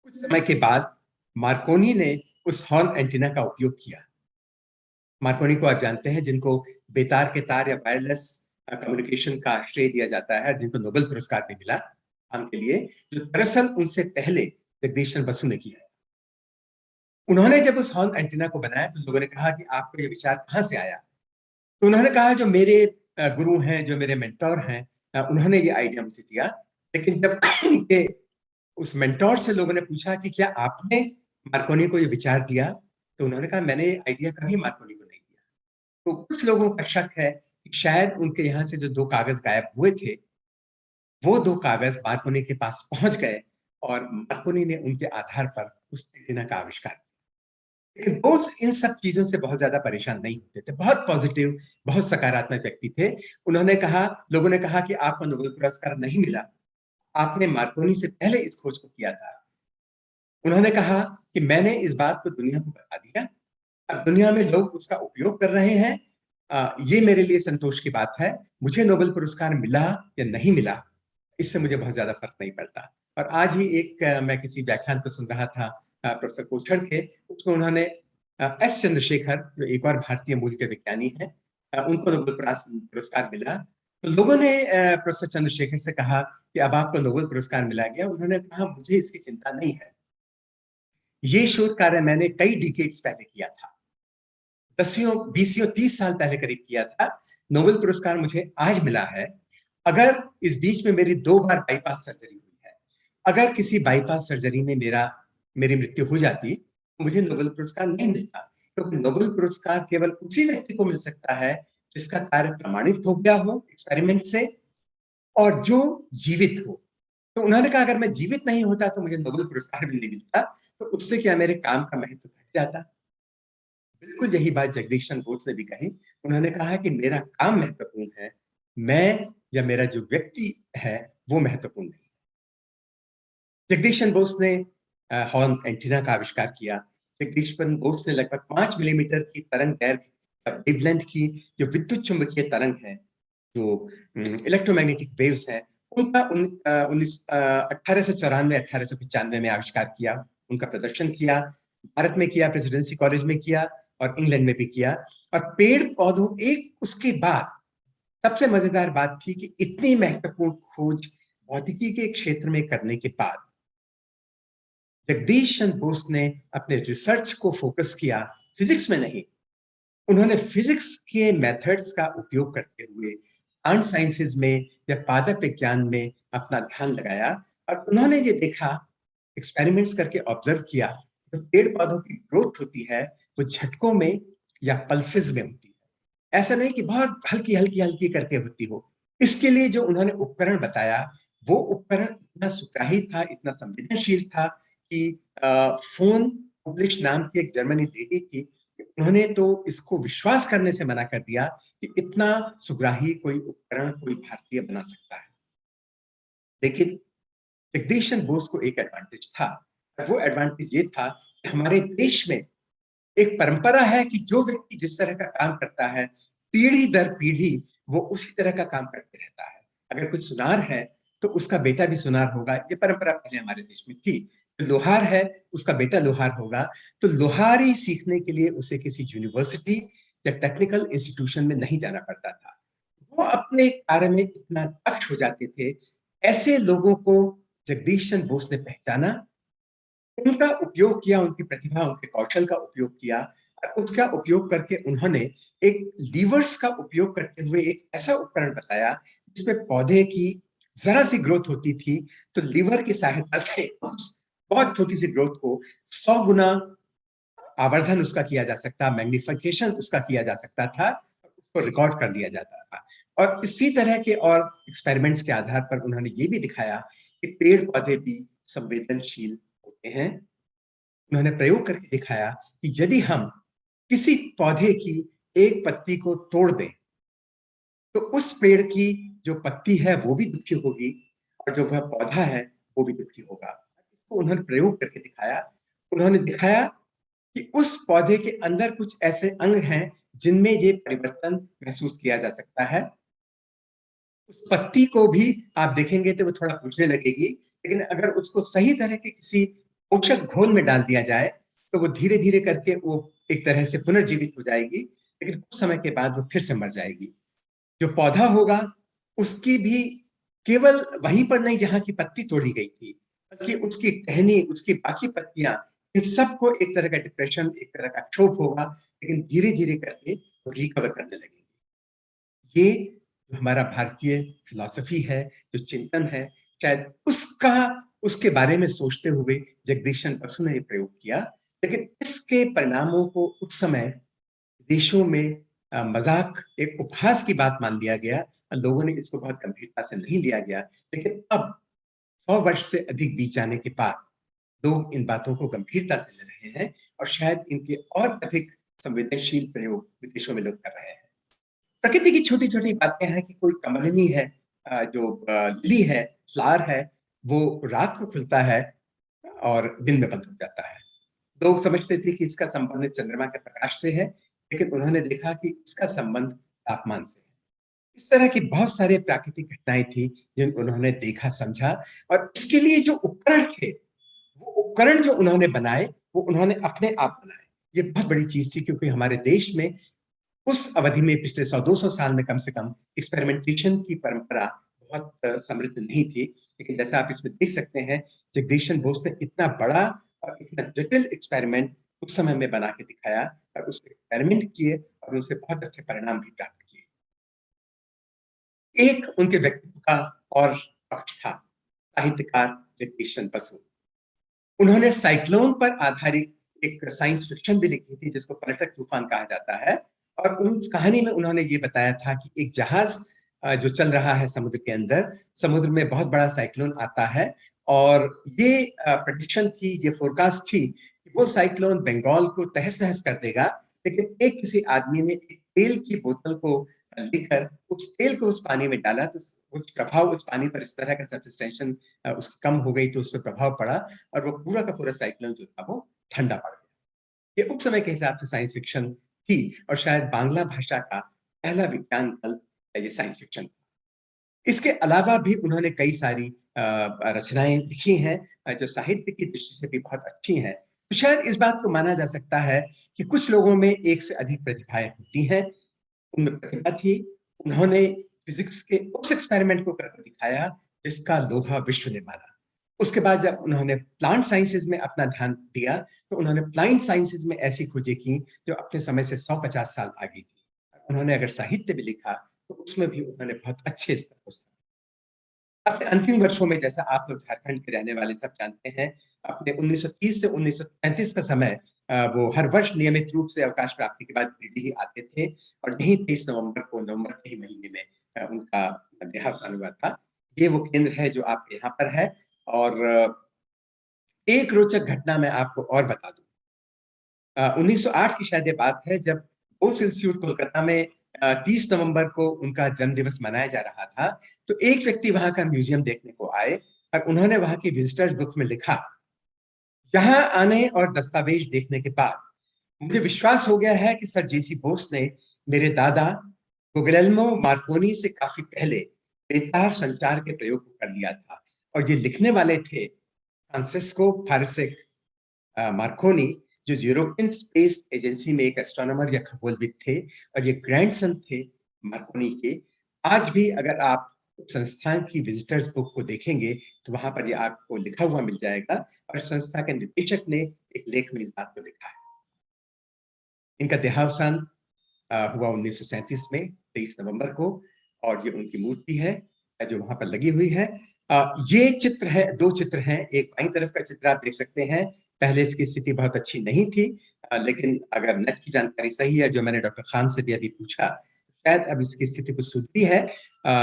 कुछ समय के बाद मार्कोनी ने उस हॉर्न एंटीना का उपयोग किया। मार्कोनी को आप जानते हैं, जिनको बेतार के तार या वायरलेस कम्युनिकेशन का श्रेय दिया जाता है, जिनको नोबेल पुरस्कार भी मिला काम के लिए, जो दरअसल उनसे पहले जगदीश चंद्र बसु ने किया। उन्होंने जब उस हॉर्न एंटीना को बनाया तो लोगों ने कहा कि आपको ये विचार कहां से आया? तो उन्होंने कहा जो मेरे गुरु हैं, जो मेरे मेंटोर हैं, उन्होंने ये आइडिया मुझे दिया। लेकिन जब उनके उस मेंटोर से लोगों ने पूछा कि क्या आपने मार्कोनी को ये विचार दिया? तो उन्होंने कहा मैंने आइडिया कभी मार्कोनी को नहीं दिया। तो कुछ लोगों का शक है कि शायद उनके यहाँ से जो 2 कागज गायब हुए थे, वो 2 कागज मार्कोनी के पास पहुंच गए और मार्कोनी ने उनके आधार पर उस एंटीना का आविष्कार किया। लेकिन बोल्ट्ज इन सब चीजों से बहुत ज्यादा परेशान नहीं होते थे, बहुत पॉजिटिव, बहुत सकारात्मक व्यक्ति थे। उन्होंने कहा, लोगों ने कहा कि आपको नोबेल पुरस्कार नहीं मिला, आपने मार्कोनी से पहले इस खोज को किया था। उन्होंने कहा कि मैंने इस बात को दुनिया को बता दिया, अब दुनिया में लोग उसका उपयोग कर रहे हैं, ये मेरे लिए संतोष की बात है। मुझे नोबेल पुरस्कार मिला या नहीं मिला, इससे मुझे बहुत ज्यादा फर्क नहीं पड़ता। और आज ही मैं किसी व्याख्यान को सुन रहा था प्रोफेसर कोछड़ के, उसमें उन्होंने एस चंद्रशेखर, जो एक और भारतीय मूल के विज्ञानी हैं, उनको नोबेल पुरस्कार मिला। तो लोगों ने प्रोफेसर चंद्रशेखर से कहा कि अब आपको नोबेल पुरस्कार मिला गया। उन्होंने कहा मुझे इसकी चिंता नहीं है, ये शोध कार्य मैंने कई डिकेड्स पहले किया था, 10 20 30 साल पहले करीब किया था। नोबेल पुरस्कार मुझे आज मिला है। अगर इस बीच में मेरी 2 बार बाईपास सर्जरी हुई है, अगर किसी बाईपास सर्जरी में मेरी मृत्यु हो जाती, तो मुझे नोबेल पुरस्कार नहीं मिलता, क्योंकि नोबेल पुरस्कार केवल उसी व्यक्ति को मिल सकता है जिसका कार्य प्रमाणित हो गया हो एक्सपेरिमेंट से और जो जीवित हो। तो उन्होंने कहा अगर मैं जीवित नहीं होता तो मुझे नोबेल पुरस्कार भी नहीं मिलता, तो उससे क्या मेरे काम का महत्व घट जाता। बिल्कुल यही बात जगदीश चंद्र बोस ने भी कही। उन्होंने कहा कि मेरा काम महत्वपूर्ण है, मैं या मेरा जो व्यक्ति है वो महत्वपूर्ण नहीं। जगदीश चंद्र बोस ने हॉर्न एंटीना का आविष्कार किया। जगदीश चंद्र बोस ने लगभग 5 मिलीमीटर की तरंग दैर्घ्य वेवलेंथ की जो विद्युत चुंबकीय तरंग है, जो इलेक्ट्रोमैग्नेटिक वेव्स है, उनका 1894-1895 में आविष्कार किया, उनका प्रदर्शन किया। भारत में किया, प्रेसिडेंसी कॉलेज में किया और इंग्लैंड में भी किया। और पेड़ पौधों, एक उसके बाद सबसे मजेदार बात थी कि इतनी महत्वपूर्ण खोज भौतिकी के क्षेत्र में करने के बाद जगदीश चंद्र बोस ने अपने रिसर्च को फोकस किया फिजिक्स में नहीं, उन्होंने फिजिक्स के मेथड्स का उपयोग करते हुए प्लांट साइंसेज में या पादप विज्ञान में अपना ध्यान लगाया। और उन्होंने ये देखा, एक्सपेरिमेंट्स करके ऑब्जर्व किया, जो पेड़ पौधों की ग्रोथ होती है वो झटकों में या पल्सेस में होती है, ऐसा नहीं कि बहुत हल्की हल्की हल्की करके होती हो। इसके लिए जो उन्होंने उपकरण बताया, वो उपकरण इतना सुग्राही था, इतना संवेदनशील था कि फोन पुब्लिश नाम की एक जर्मनी लेडी थी, उन्होंने तो इसको विश्वास करने से मना कर दिया कि इतना सुग्राही कोई उपकरण कोई भारतीय बना सकता है। लेकिन जगदीश चंद्र बोस को एक एडवांटेज था, वो एडवांटेज ये था कि हमारे देश में एक परंपरा है कि जो व्यक्ति जिस तरह का काम करता है, पीढ़ी दर पीढ़ी वो उसी तरह का काम करते रहता है। अगर कुछ सुनार है तो उसका बेटा भी सुनार होगा, ये परंपरा पहले हमारे देश में थी। लोहार है, उसका बेटा लोहार होगा। तो लोहारी सीखने के लिए उसे किसी यूनिवर्सिटी या टेक्निकल इंस्टीट्यूशन में नहीं जाना पड़ता था, वो अपने कार्य में इतना दक्ष हो जाते थे। ऐसे लोगों को जगदीश चंद्र बोस ने पहचाना, उनका उपयोग किया, उनकी प्रतिभा उनके कौशल का उपयोग किया, और उसका उपयोग करके उन्होंने एक लीवर्स का उपयोग करते हुए एक ऐसा उपकरण बताया जिसमें पौधे की जरा सी ग्रोथ होती थी, तो लीवर की सहायता से उस बहुत छोटी सी ग्रोथ को 100 गुना आवर्धन उसका किया जा सकता, मैग्निफिकेशन उसका किया जा सकता था, उसको रिकॉर्ड कर लिया जाता था। और इसी तरह के और एक्सपेरिमेंट्स के आधार पर उन्होंने ये भी दिखाया कि पेड़ पौधे भी संवेदनशील होते हैं। उन्होंने प्रयोग करके दिखाया कि यदि हम किसी पौधे की एक पत्ती को तोड़ दें तो उस पेड़ की जो पत्ती है वो भी दुखी होगी और जो वह पौधा है वो भी दुखी होगा। इसको उन्होंने प्रयोग करके दिखाया। उन्होंने दिखाया कि उस पौधे के अंदर कुछ ऐसे अंग हैं जिनमें ये परिवर्तन महसूस किया जा सकता है। उस पत्ती को भी आप देखेंगे तो वो थोड़ा पूछने लगेगी, लेकिन अगर उसको सही तरह के किसी पोषक घोल में डाल दिया जाए तो वो धीरे धीरे करके वो एक तरह से पुनर्जीवित हो जाएगी, लेकिन कुछ समय के बाद वो फिर से मर जाएगी। जो पौधा होगा उसकी भी केवल वहीं पर नहीं जहां की पत्ती तोड़ी गई थी, बल्कि उसकी टहनी, उसकी बाकी पत्तियां, इन सबको एक तरह का डिप्रेशन, एक तरह का क्षोभ होगा, लेकिन धीरे धीरे करके वो रिकवर करने लगेंगे। ये हमारा भारतीय फिलॉसफी है, जो चिंतन है, शायद उसका उसके बारे में सोचते हुए जगदीश चंद्र बसु ने प्रयोग किया। लेकिन इसके परिणामों को उस समय देशों में मजाक, एक उपहास की बात मान लिया गया और लोगों ने इसको बहुत गंभीरता से नहीं लिया गया। लेकिन अब 100 वर्ष से अधिक बीत जाने के बाद लोग इन बातों को गंभीरता से ले रहे हैं और शायद इनके और अधिक संवेदनशील प्रयोग विदेशों में लोग कर रहे हैं। प्रकृति की छोटी छोटी बातें हैं कि कोई कमलिनी है, जो लिली है, फ्लावर है, वो रात को खुलता है और दिन में बंद हो जाता है। लोग समझते थे कि इसका संबंध चंद्रमा के प्रकाश से है, लेकिन उन्होंने देखा कि इसका संबंध तापमान से है। इस तरह की बहुत सारे प्राकृतिक घटनाएं थी जिनको उन्होंने देखा, समझा, और इसके लिए जो उपकरण थे, वो उपकरण जो उन्होंने बनाए वो उन्होंने अपने आप बनाए। ये बहुत बड़ी चीज थी, क्योंकि हमारे देश में उस अवधि में पिछले 100-200 साल में कम से कम एक्सपेरिमेंटेशन की परंपरा बहुत समृद्ध नहीं थी। लेकिन जैसा आप इसमें देख सकते हैं, जगदीश चंद्र बोस ने इतना बड़ा और इतना जटिल एक्सपेरिमेंट उस समय में बना के दिखाया और उस एक्सपेरिमेंट किए और उनसे बहुत अच्छे परिणाम भी प्राप्त किए। एक उनके व्यक्तित्व का और पक्ष था, साहित्यकार जगदीश चंद्र बसु। उन्होंने साइक्लोन पर आधारित एक साइंस फिक्शन भी लिखी थी जिसको पर्यटक तूफान कहा जाता है। और उस कहानी में उन्होंने ये बताया था कि एक जहाज जो चल रहा है समुद्र के अंदर, समुद्र में बहुत बड़ा साइक्लोन आता है और ये प्रेडिक्शन थी, ये फोरकास्ट थी कि वो साइक्लोन बंगाल को तहस नहस कर देगा। लेकिन एक किसी आदमी ने एक तेल की बोतल को लेकर उस तेल को उस पानी में डाला, तो उस प्रभाव उस पानी पर इस तरह का सरफेस टेंशन उसकी कम हो गई, तो उस पर प्रभाव पड़ा और वो पूरा का पूरा साइक्लोन जो था वो ठंडा पड़ गया। ये उस समय के हिसाब से साइंस फिक्शन थी और शायद बांग्ला भाषा का पहला विज्ञान कल्प ये साइंस फिक्शन। इसके अलावा भी उन्होंने कई सारी रचनाएं लिखी हैं जो साहित्य की दृष्टि से भी बहुत अच्छी हैं। तो शायद इस बात को माना जा सकता है कि कुछ लोगों में एक से अधिक प्रतिभाएं होती हैं। उनमें प्रतिभा थी, उन्होंने फिजिक्स के उस एक्सपेरिमेंट को करके दिखाया जिसका लोहा विश्व ने माना। उसके बाद जब उन्होंने प्लांट साइंसेज में अपना ध्यान दिया, तो उन्होंने प्लांट साइंसेज में ऐसी खोजें की जो अपने समय से 150 साल आगे थी। उन्होंने अगर साहित्य भी लिखा तो उसमें भी उन्होंने बहुत अच्छे स्तर पर अपने अंतिम वर्षों में, जैसा आप लोग झारखंड के रहने वाले सब जानते हैं, अपने 1930 से 1935 का समय वो हर वर्ष नियमित रूप से अवकाश प्राप्ति के बाद दिल्ली आते थे और यही 23 नवंबर को, नवंबर के ही महीने में उनका देहावसान हुआ था। ये वो केंद्र है जो आपके यहाँ पर है। और एक रोचक घटना मैं आपको और बता दूं। 1908 की शायद ये बात है, जब बोस इंस्टीट्यूट कोलकाता में 30 नवंबर को उनका जन्मदिवस मनाया जा रहा था, तो एक व्यक्ति वहां का म्यूजियम देखने को आए और उन्होंने वहां की विजिटर्स बुक में लिखा, यहाँ आने और दस्तावेज देखने के बाद मुझे विश्वास हो गया है कि सर जेसी बोस ने मेरे दादा गुगलेल्मो मार्कोनी से काफी पहले बेतार संचार के प्रयोग को कर लिया था। और ये लिखने वाले थे फ्रांसिस्को फारसेक मार्कोनी, जो यूरोपियन स्पेस एजेंसी में एक एस्ट्रोनॉमर या खगोलविद थे और ये ग्रैंडसन थे मार्कोनी के। आज भी अगर आप संस्थान की विजिटर्स बुक को देखेंगे तो वहां पर ये आपको लिखा हुआ मिल जाएगा और संस्था के निदेशक ने एक लेख में इस बात को लिखा है। इनका देहावसान हुआ 1937 में 23 नवंबर को और ये उनकी मूर्ति है जो वहां पर लगी हुई है। ये चित्र है, दो चित्र हैं। एक बाईं तरफ का चित्र आप देख सकते हैं, पहले इसकी स्थिति बहुत अच्छी नहीं थी, लेकिन अगर नेट की जानकारी सही है, जो मैंने डॉक्टर खान से भी अभी पूछा, शायद अब इसकी स्थिति कुछ सुधरी है।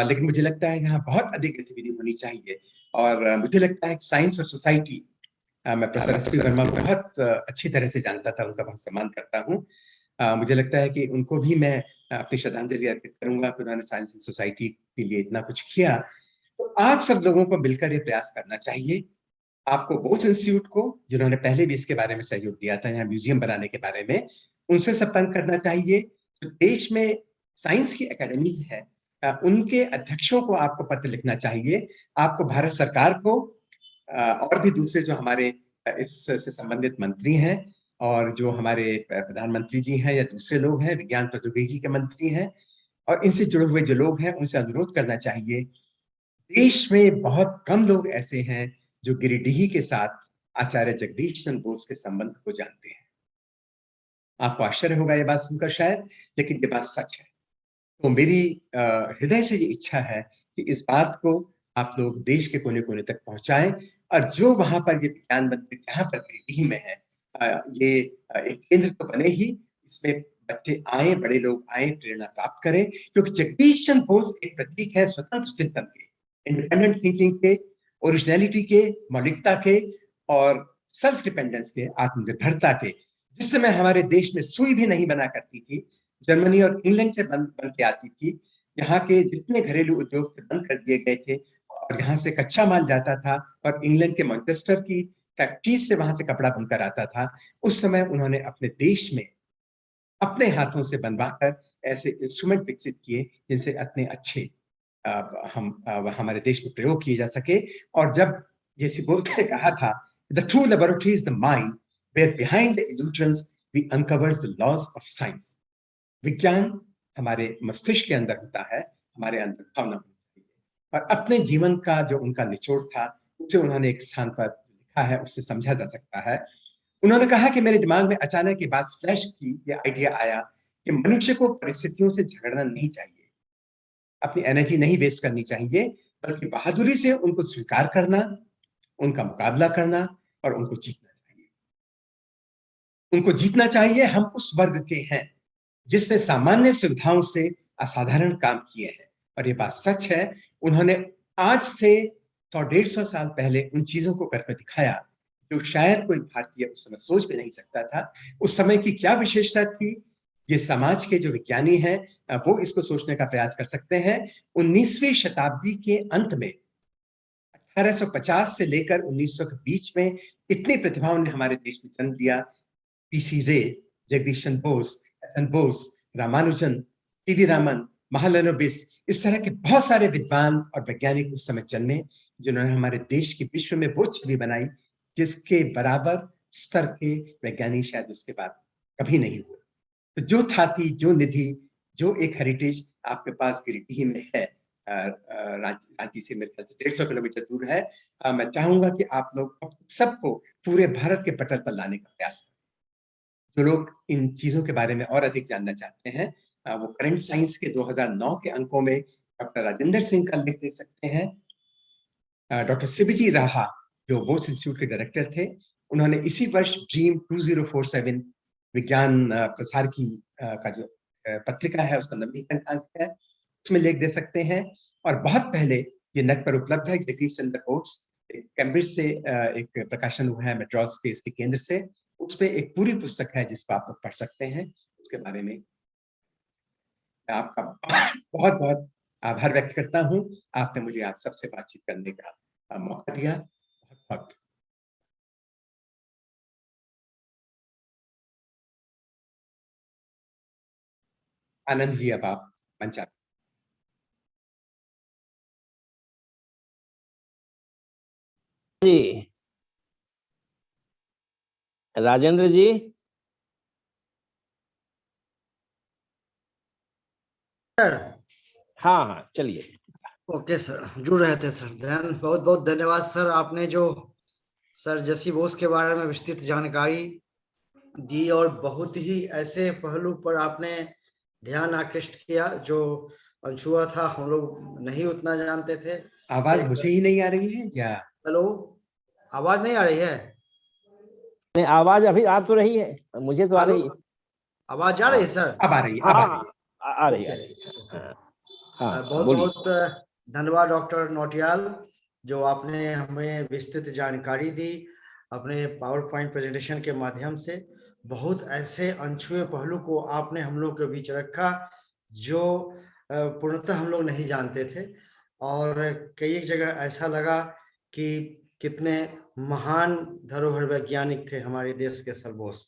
लेकिन मुझे लगता है यहाँ बहुत अधिक गतिविधि होनी चाहिए। और मुझे लगता है साइंस और सोसाइटी, मैं प्रोफेसर एस पी वर्मा को बहुत अच्छी तरह से जानता था, उनका बहुत सम्मान करता हूँ। मुझे लगता है कि उनको भी मैं अपनी श्रद्धांजलि अर्पित करूंगा कि उन्होंने साइंस एंड सोसाइटी के लिए इतना कुछ किया। तो आप सब लोगों को मिलकर ये प्रयास करना चाहिए। आपको बोस इंस्टीट्यूट को, जिन्होंने पहले भी इसके बारे में सहयोग दिया था यहाँ म्यूजियम बनाने के बारे में, उनसे संपर्क करना चाहिए। जो देश में साइंस की एकेडमीज है उनके अध्यक्षों को आपको पत्र लिखना चाहिए। आपको भारत सरकार को और भी दूसरे जो हमारे इससे संबंधित मंत्री हैं और जो हमारे प्रधानमंत्री जी हैं या दूसरे लोग हैं, विज्ञान प्रौद्योगिकी के मंत्री हैं, और इनसे जुड़े हुए जो लोग हैं, उनसे अनुरोध करना चाहिए। देश में बहुत कम लोग ऐसे हैं जो गिरिडीह के साथ आचार्य जगदीश चंद्र बोस के संबंध को जानते हैं। आपको आश्चर्य होगा ये बात सुनकर शायद, लेकिन ये बात सच है। तो मेरी हृदय से ये इच्छा है कि इस बात को आप लोग देश के कोने कोने तक पहुंचाएं और जो वहां पर ये विज्ञान मंदिर जहाँ पर गिरिडीह में है, ये एक केंद्र तो बने ही, इसमें बच्चे आए, बड़े लोग आए, प्रेरणा प्राप्त करें, क्योंकि जगदीश चंद्र बोस एक प्रतीक है स्वतंत्र चिंतन के, इंडिपेंडेंट थिंकिंग के, ओरिजिनलिटी के, मौलिकता के और सेल्फ डिपेंडेंस के, आत्मनिर्भरता के। जिस समय हमारे देश में सुई भी नहीं बना करती थी, जर्मनी और इंग्लैंड से बन के आती थी, यहाँ के जितने घरेलू उद्योग बंद कर दिए गए थे और यहाँ से कच्चा माल जाता था और इंग्लैंड के मैनचेस्टर की फैक्ट्रीज से वहां से कपड़ा बनकर आता था। उस समय उन्होंने अपने देश में अपने हाथों से बनवाकर ऐसे इंस्ट्रूमेंट विकसित किए जिनसे इतने अच्छे हमारे देश में प्रयोग किए जा सके। और जब जैसे बोल्ट ने कहा था, the true laboratory is the mind where behind the illusions we uncovers the laws of science. विज्ञान हमारे मस्तिष्क के अंदर होता है, हमारे अंदर भावना होती है। और अपने जीवन का जो उनका निचोड़ था उसे उन्होंने एक स्थान पर लिखा है, उससे समझा जा सकता है। उन्होंने कहा कि मेरे दिमाग में अचानक ये बात फ्लैश की, ये आइडिया आया कि मनुष्य को परिस्थितियों से झगड़ना नहीं चाहिए, अपनी एनर्जी नहीं वेस्ट करनी चाहिए, बल्कि बहादुरी से उनको स्वीकार करना, उनका मुकाबला करना और उनको जीतना चाहिए। उनको जीतना चाहिए। हम उस वर्ग के हैं जिसने सामान्य सुविधाओं से असाधारण काम किए हैं, और ये बात सच है। उन्होंने आज से 100-150 साल पहले उन चीजों को करके दिखाया जो शायद कोई भारतीय उस समय सोच भी नहीं सकता था। उस समय की क्या विशेषता थी, ये समाज के जो विज्ञानी हैं वो इसको सोचने का प्रयास कर सकते हैं। 19वीं शताब्दी के अंत में 1850 से लेकर 1900 के बीच में इतनी प्रतिभाओं ने हमारे देश में जन्म लिया। पीसी रे, जगदीश चंद्र बोस, एस.एन. बोस, रामानुजन, सी.वी. रामन, महालनोबिस, इस तरह के बहुत सारे विद्वान और वैज्ञानिक उस समय जन्मे जिन्होंने हमारे देश की विश्व में वो छवि बनाई जिसके बराबर स्तर के वैज्ञानिक शायद उसके बाद कभी नहीं हुए। तो जो थाती, जो निधि, जो एक हेरिटेज आपके पास गिरिडीह में है, रांची से मेरे ख्याल से 150 किलोमीटर दूर है, मैं चाहूंगा कि आप लोग सबको पूरे भारत के पटल पर लाने का प्रयास करें। जो लोग इन चीजों के बारे में और अधिक जानना चाहते हैं, वो करंट साइंस के 2009 के अंकों में डॉक्टर राजेंद्र सिंह का लिख देख सकते हैं। डॉक्टर शिवजी राहा जो बोस इंस्टीट्यूट के डायरेक्टर थे, उन्होंने इसी वर्ष ड्रीम 2047 विज्ञान प्रसार की का जो पत्रिका है उसका नवीनतम अंक है, उसमें लेख दे सकते हैं। और बहुत पहले ये नेट पर उपलब्ध है, जगदीश चंद्र बोस, कैम्ब्रिज से एक प्रकाशन हुआ है मेड्रास के इसके केंद्र से, उस पर एक पूरी पुस्तक है जिसको आप लोग पढ़ सकते हैं। उसके बारे में मैं आपका बहुत बहुत आभार व्यक्त करता हूं। आपने मुझे आप सबसे बातचीत करने का मौका दिया। बहुत बहुत आनंद जी, अब आप मंच आप। जी, राजेंद्र जी। सर हाँ हाँ, चलिए। ओके सर, जुड़ रहे थे सर। बहुत बहुत धन्यवाद सर, आपने जो सर जसी बोस के बारे में विस्तृत जानकारी दी और बहुत ही ऐसे पहलू पर आपने ध्यान आकृष्ट किया जो अनछुआ था, हम लोग नहीं उतना जानते थे। आवाज मुझे ही नहीं आ रही है या? हेलो, आवाज नहीं आ रही है? नहीं, आवाज अभी आ तो रही है, मुझे तो आ रही है। आवाज आ रही है सर? अब आ रही है, अब आ रही है। आ रही है। बहुत बोलिए। बहुत धन्यवाद डॉक्टर नौटियाल, जो आपने हमें विस्तृत जानकारी दी अपने पावर पॉइंट प्रेजेंटेशन के माध्यम से। बहुत ऐसे अनछुए पहलू को आपने हम लोग के बीच रखा जो पूर्णतः हम लोग नहीं जानते थे, और कई जगह ऐसा लगा कि कितने महान धरोहर वैज्ञानिक थे हमारे देश के सर बोस।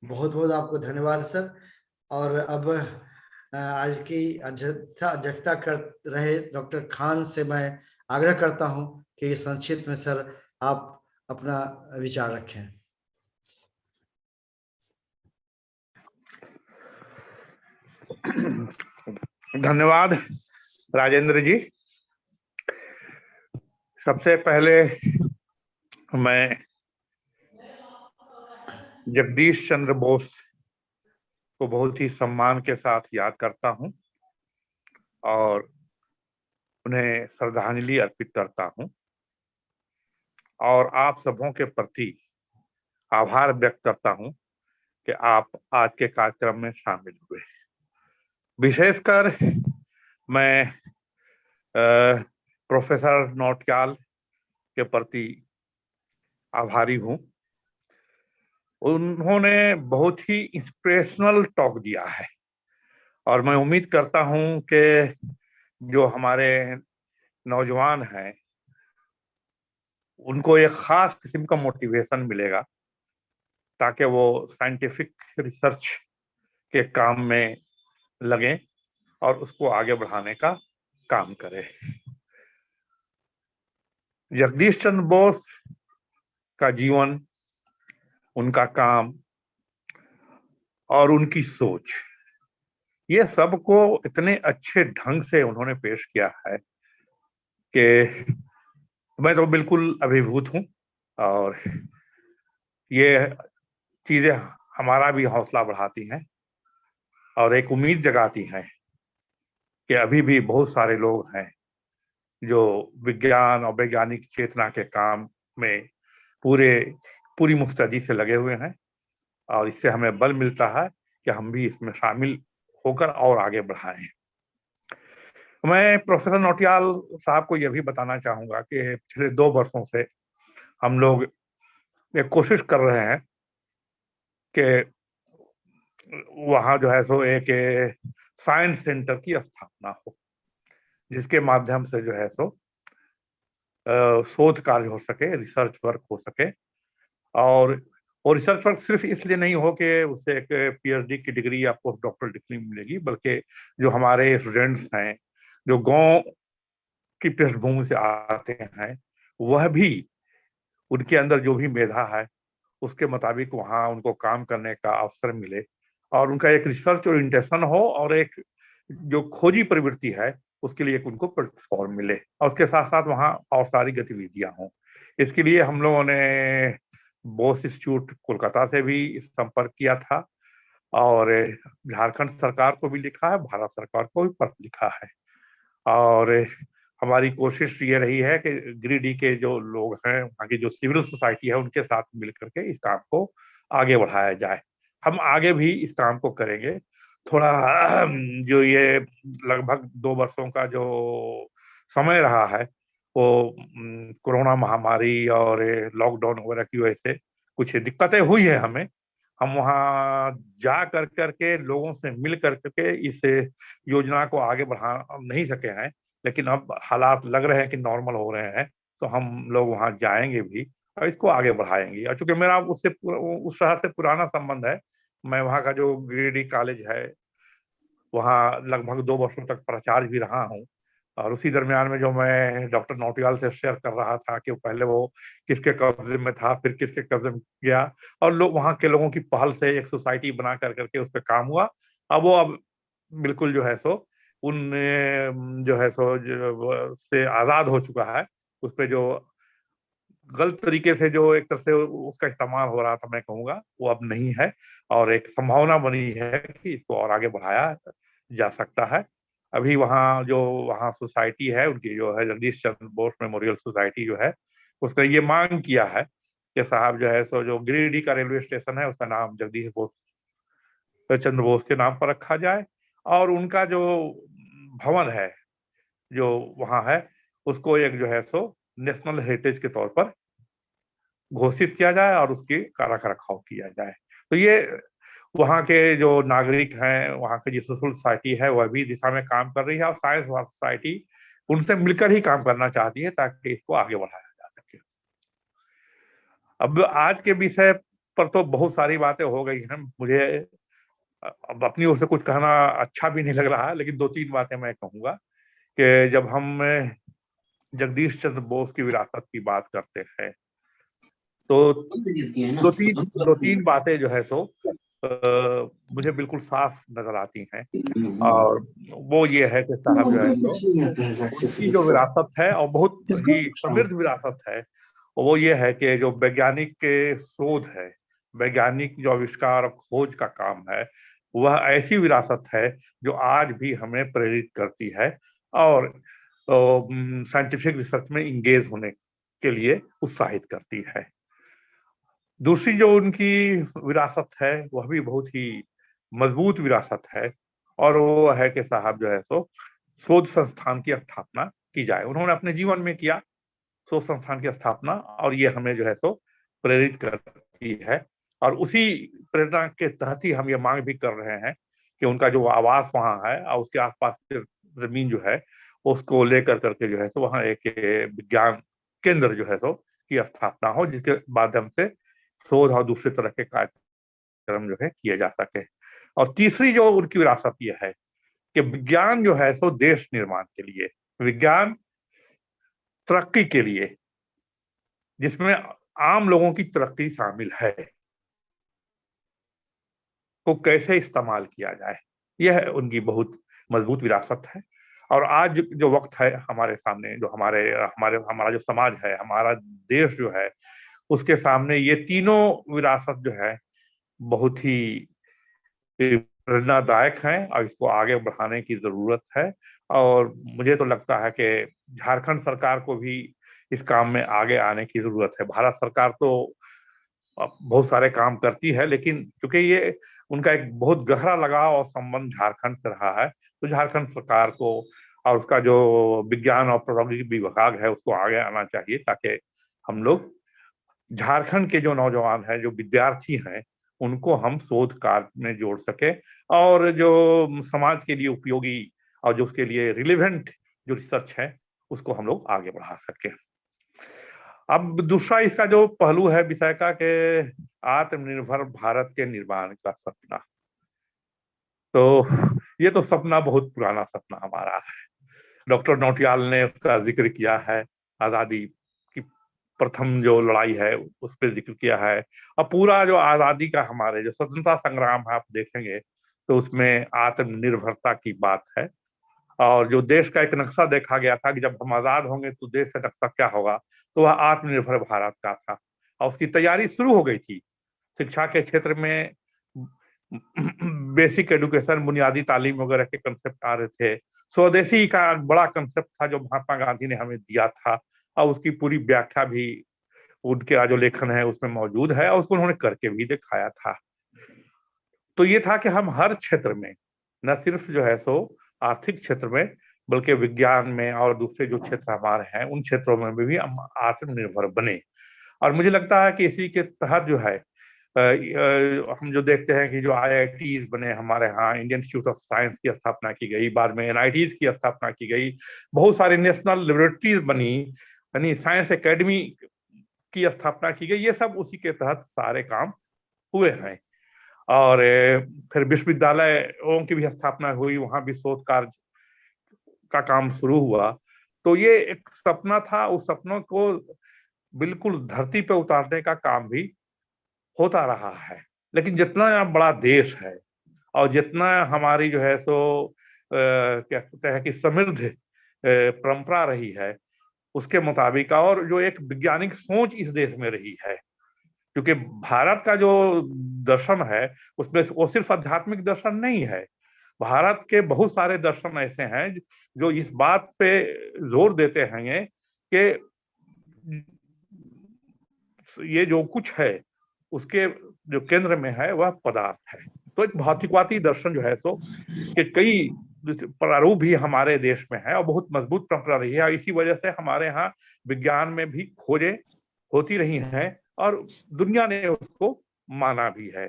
बहुत बहुत आपको धन्यवाद सर। और अब आज की अध्यक्षता कर रहे डॉक्टर खान से मैं आग्रह करता हूं कि संक्षिप्त में सर आप अपना विचार रखें। धन्यवाद राजेंद्र जी। सबसे पहले मैं जगदीश चंद्र बोस को बहुत ही सम्मान के साथ याद करता हूं और उन्हें श्रद्धांजलि अर्पित करता हूं। और आप सबों के प्रति आभार व्यक्त करता हूं कि आप आज के कार्यक्रम में शामिल हुए। विशेषकर मैं प्रोफेसर नौटियाल के प्रति आभारी हूं। उन्होंने बहुत ही इंस्पिरेशनल टॉक दिया है और मैं उम्मीद करता हूं कि जो हमारे नौजवान हैं उनको एक खास किस्म का मोटिवेशन मिलेगा ताकि वो साइंटिफिक रिसर्च के काम में लगें और उसको आगे बढ़ाने का काम करें। जगदीश चंद्र बोस का जीवन, उनका काम और उनकी सोच, ये सबको इतने अच्छे ढंग से उन्होंने पेश किया है कि मैं तो बिल्कुल अभिभूत हूं और ये चीजें हमारा भी हौसला बढ़ाती हैं और एक उम्मीद जगाती हैं कि अभी भी बहुत सारे लोग हैं जो विज्ञान और वैज्ञानिक चेतना के काम में पूरी मुस्तैदी से लगे हुए हैं और इससे हमें बल मिलता है कि हम भी इसमें शामिल होकर और आगे बढ़ाएं। मैं प्रोफेसर नौटियाल साहब को यह भी बताना चाहूंगा कि पिछले 2 वर्षों से हम लोग एक कोशिश कर रहे हैं कि वहां जो है सो एक साइंस सेंटर की स्थापना हो, जिसके माध्यम से जो है सो शोध कार्य हो सके, रिसर्च वर्क हो सके और रिसर्च वर्क सिर्फ इसलिए नहीं हो कि उससे एक पीएचडी की डिग्री या पोस्ट डॉक्टरल डिग्री मिलेगी, बल्कि जो हमारे स्टूडेंट्स हैं जो गांव की पृष्ठभूमि से आते हैं, वह भी उनके अंदर जो भी मेधा है उसके मुताबिक वहां उनको काम करने का अवसर मिले और उनका एक रिसर्च ओरिएंटेशन हो और एक जो खोजी प्रवृत्ति है उसके लिए एक उनको प्लेटफॉर्म मिले और उसके साथ साथ वहाँ और सारी गतिविधियां हों। इसके लिए हम लोगों ने बोस इंस्टीट्यूट कोलकाता से भी संपर्क किया था और झारखंड सरकार को भी लिखा है, भारत सरकार को भी पत्र लिखा है और हमारी कोशिश ये रही है कि गिरिडीह के जो लोग हैं, वहाँ की जो सिविल सोसाइटी है, उनके साथ मिल करके इस काम को आगे बढ़ाया जाए। हम आगे भी इस काम को करेंगे। थोड़ा जो ये लगभग 2 वर्षों का जो समय रहा है वो कोरोना महामारी और लॉकडाउन वगैरह की वजह से कुछ दिक्कतें हुई है हमें। हम वहाँ जा कर करके लोगों से मिल कर के इस योजना को आगे बढ़ा नहीं सके हैं, लेकिन अब हालात लग रहे हैं कि नॉर्मल हो रहे हैं तो हम लोग वहाँ जाएंगे भी और इसको आगे बढ़ाएंगे। और चूंकि मेरा उससे उस शहर से पुराना संबंध है, मैं वहाँ का जो गिरिडीह कॉलेज है वहाँ लगभग 2 वर्षों तक प्राचार्य भी रहा हूँ और उसी दरमियान में जो मैं डॉक्टर नौटियाल से शेयर कर रहा था कि पहले वो किसके कब्जे में था, फिर किसके कब्जे में गया और लोग वहाँ के लोगों की पहल से एक सोसाइटी बना कर करके उस पर काम हुआ। अब बिल्कुल जो है सो उन जो है सो से आज़ाद हो चुका है। उस पर जो गलत तरीके से जो एक तरह से उसका इस्तेमाल हो रहा था, मैं कहूँगा वो अब नहीं है और एक संभावना बनी है कि इसको और आगे बढ़ाया जा सकता है। अभी वहाँ सोसाइटी है उनकी जो है जगदीश चंद्र बोस मेमोरियल सोसाइटी जो है, उसने ये मांग किया है कि साहब जो है सो जो गिरिडीह का रेलवे स्टेशन है उसका नाम जगदीश बोस चंद्र बोस के नाम पर रखा जाए और उनका जो भवन है जो वहाँ है उसको एक जो है सो नेशनल हेरिटेज के तौर पर घोषित किया जाए और उसकी रख रखाव किया जाए। तो ये वहाँ के जो नागरिक हैं, वहाँ की जो सोशल सोसाइटी है वह भी दिशा में काम कर रही है और साइंस सोसाइटी उनसे मिलकर ही काम करना चाहती है ताकि इसको आगे बढ़ाया जा सके। अब आज के विषय पर तो बहुत सारी बातें हो गई हैं, मुझे अब अपनी ओर से कुछ कहना अच्छा भी नहीं लग रहा है, लेकिन 2-3 बातें मैं कहूँगा कि जब हम जगदीश चंद्र बोस की विरासत की बात करते हैं तो 2-3 बातें जो है सो मुझे बिल्कुल साफ नजर आती हैं और वो ये है कि साहब जो है तो उनकी जो विरासत है और बहुत ही समृद्ध विरासत है वो ये है कि जो वैज्ञानिक के शोध है, वैज्ञानिक जो आविष्कार और खोज का काम है, वह ऐसी विरासत है जो आज भी हमें प्रेरित करती है और साइंटिफिक रिसर्च में इंगेज होने के लिए उत्साहित करती है। दूसरी जो उनकी विरासत है वह भी बहुत ही मजबूत विरासत है, और वो है कि साहब जो है सो शोध संस्थान की स्थापना की जाए। उन्होंने अपने जीवन में किया शोध संस्थान की स्थापना, और ये हमें जो है सो प्रेरित करती है। और उसी प्रेरणा के तहत ही हम ये मांग भी कर रहे हैं कि उनका जो आवास वहाँ है और उसके आसपास की जमीन जो है उसको लेकर करके जो है सो वहाँ एक विज्ञान केंद्र जो है सो की स्थापना हो, जिसके माध्यम से शोध और दूसरे तरह के कार्यक्रम जो है किए जा सके। और तीसरी जो उनकी विरासत ये है कि विज्ञान जो है सो देश निर्माण के लिए, विज्ञान तरक्की के लिए, जिसमें आम लोगों की तरक्की शामिल है, को कैसे इस्तेमाल किया जाए, यह उनकी बहुत मजबूत विरासत है। और आज जो वक्त है हमारे सामने, जो हमारा जो समाज है, हमारा देश जो है, उसके सामने ये तीनों विरासत जो है बहुत ही प्रेरणादायक हैं और इसको आगे बढ़ाने की जरूरत है। और मुझे तो लगता है कि झारखंड सरकार को भी इस काम में आगे आने की जरूरत है। भारत सरकार तो बहुत सारे काम करती है, लेकिन क्योंकि ये उनका एक बहुत गहरा लगाव और संबंध झारखंड से रहा है, तो झारखंड सरकार को और उसका जो विज्ञान और प्रौद्योगिकी विभाग है उसको आगे आना चाहिए, ताकि हम लोग झारखंड के जो नौजवान हैं, जो विद्यार्थी हैं, उनको हम शोध कार्य में जोड़ सके और जो समाज के लिए उपयोगी और जो उसके लिए रिलेवेंट जो रिसर्च है उसको हम लोग आगे बढ़ा सके। अब दूसरा इसका जो पहलू है विषय का कि आत्मनिर्भर भारत के निर्माण का सपना, तो ये तो सपना बहुत पुराना सपना हमारा है। डॉक्टर नौटियाल ने उसका जिक्र किया है, आजादी की प्रथम जो लड़ाई है उस पर जिक्र किया है। और पूरा जो आजादी का हमारे जो स्वतंत्रता संग्राम है, आप देखेंगे तो उसमें आत्मनिर्भरता की बात है। और जो देश का एक नक्शा देखा गया था कि जब हम आजाद होंगे तो देश का नक्शा क्या होगा, तो वह आत्मनिर्भर भारत का था और उसकी तैयारी शुरू हो गई थी। शिक्षा के क्षेत्र में बेसिक एजुकेशन, बुनियादी तालीम वगैरह के कंसेप्ट आ रहे थे। स्वदेशी का बड़ा कंसेप्ट था जो महात्मा गांधी ने हमें दिया था, और उसकी पूरी व्याख्या भी उनके जो लेखन है उसमें मौजूद है और उसको उन्होंने करके भी दिखाया था। तो ये था कि हम हर क्षेत्र में, न सिर्फ जो है सो आर्थिक क्षेत्र में, बल्कि विज्ञान में और दूसरे जो क्षेत्र हमारे हैं उन क्षेत्रों में भी हम आत्मनिर्भर बने। और मुझे लगता है कि इसी के तहत जो है हम जो देखते हैं कि जो IITs बने हमारे यहाँ, इंडियन इंस्टीट्यूट ऑफ साइंस की स्थापना की गई, बाद में NITs की स्थापना की गई, बहुत सारी नेशनल लेबोरेटरीज बनी, यानी साइंस एकेडमी की स्थापना की गई। ये सब उसी के तहत सारे काम हुए हैं। और फिर विश्वविद्यालयों की भी स्थापना हुई, वहां भी शोध कार्य का काम शुरू हुआ। तो ये एक सपना था, उस सपनों को बिल्कुल धरती पे उतारने का काम भी होता रहा है। लेकिन जितना बड़ा देश है और जितना हमारी जो है सो क्या कहते हैं कि समृद्ध परंपरा रही है, उसके मुताबिक, और जो एक वैज्ञानिक सोच इस देश में रही है, क्योंकि भारत का जो दर्शन है उसमें वो सिर्फ आध्यात्मिक दर्शन नहीं है। भारत के बहुत सारे दर्शन ऐसे हैं जो इस बात पे जोर देते हैं कि ये जो कुछ है उसके जो केंद्र में है वह पदार्थ है। तो एक भौतिकवादी दर्शन जो है सो कि कई प्रारूप भी हमारे देश में है और बहुत मजबूत परंपरा रही है, और इसी वजह से हमारे यहाँ विज्ञान में भी खोजें होती रही हैं और दुनिया ने उसको माना भी है।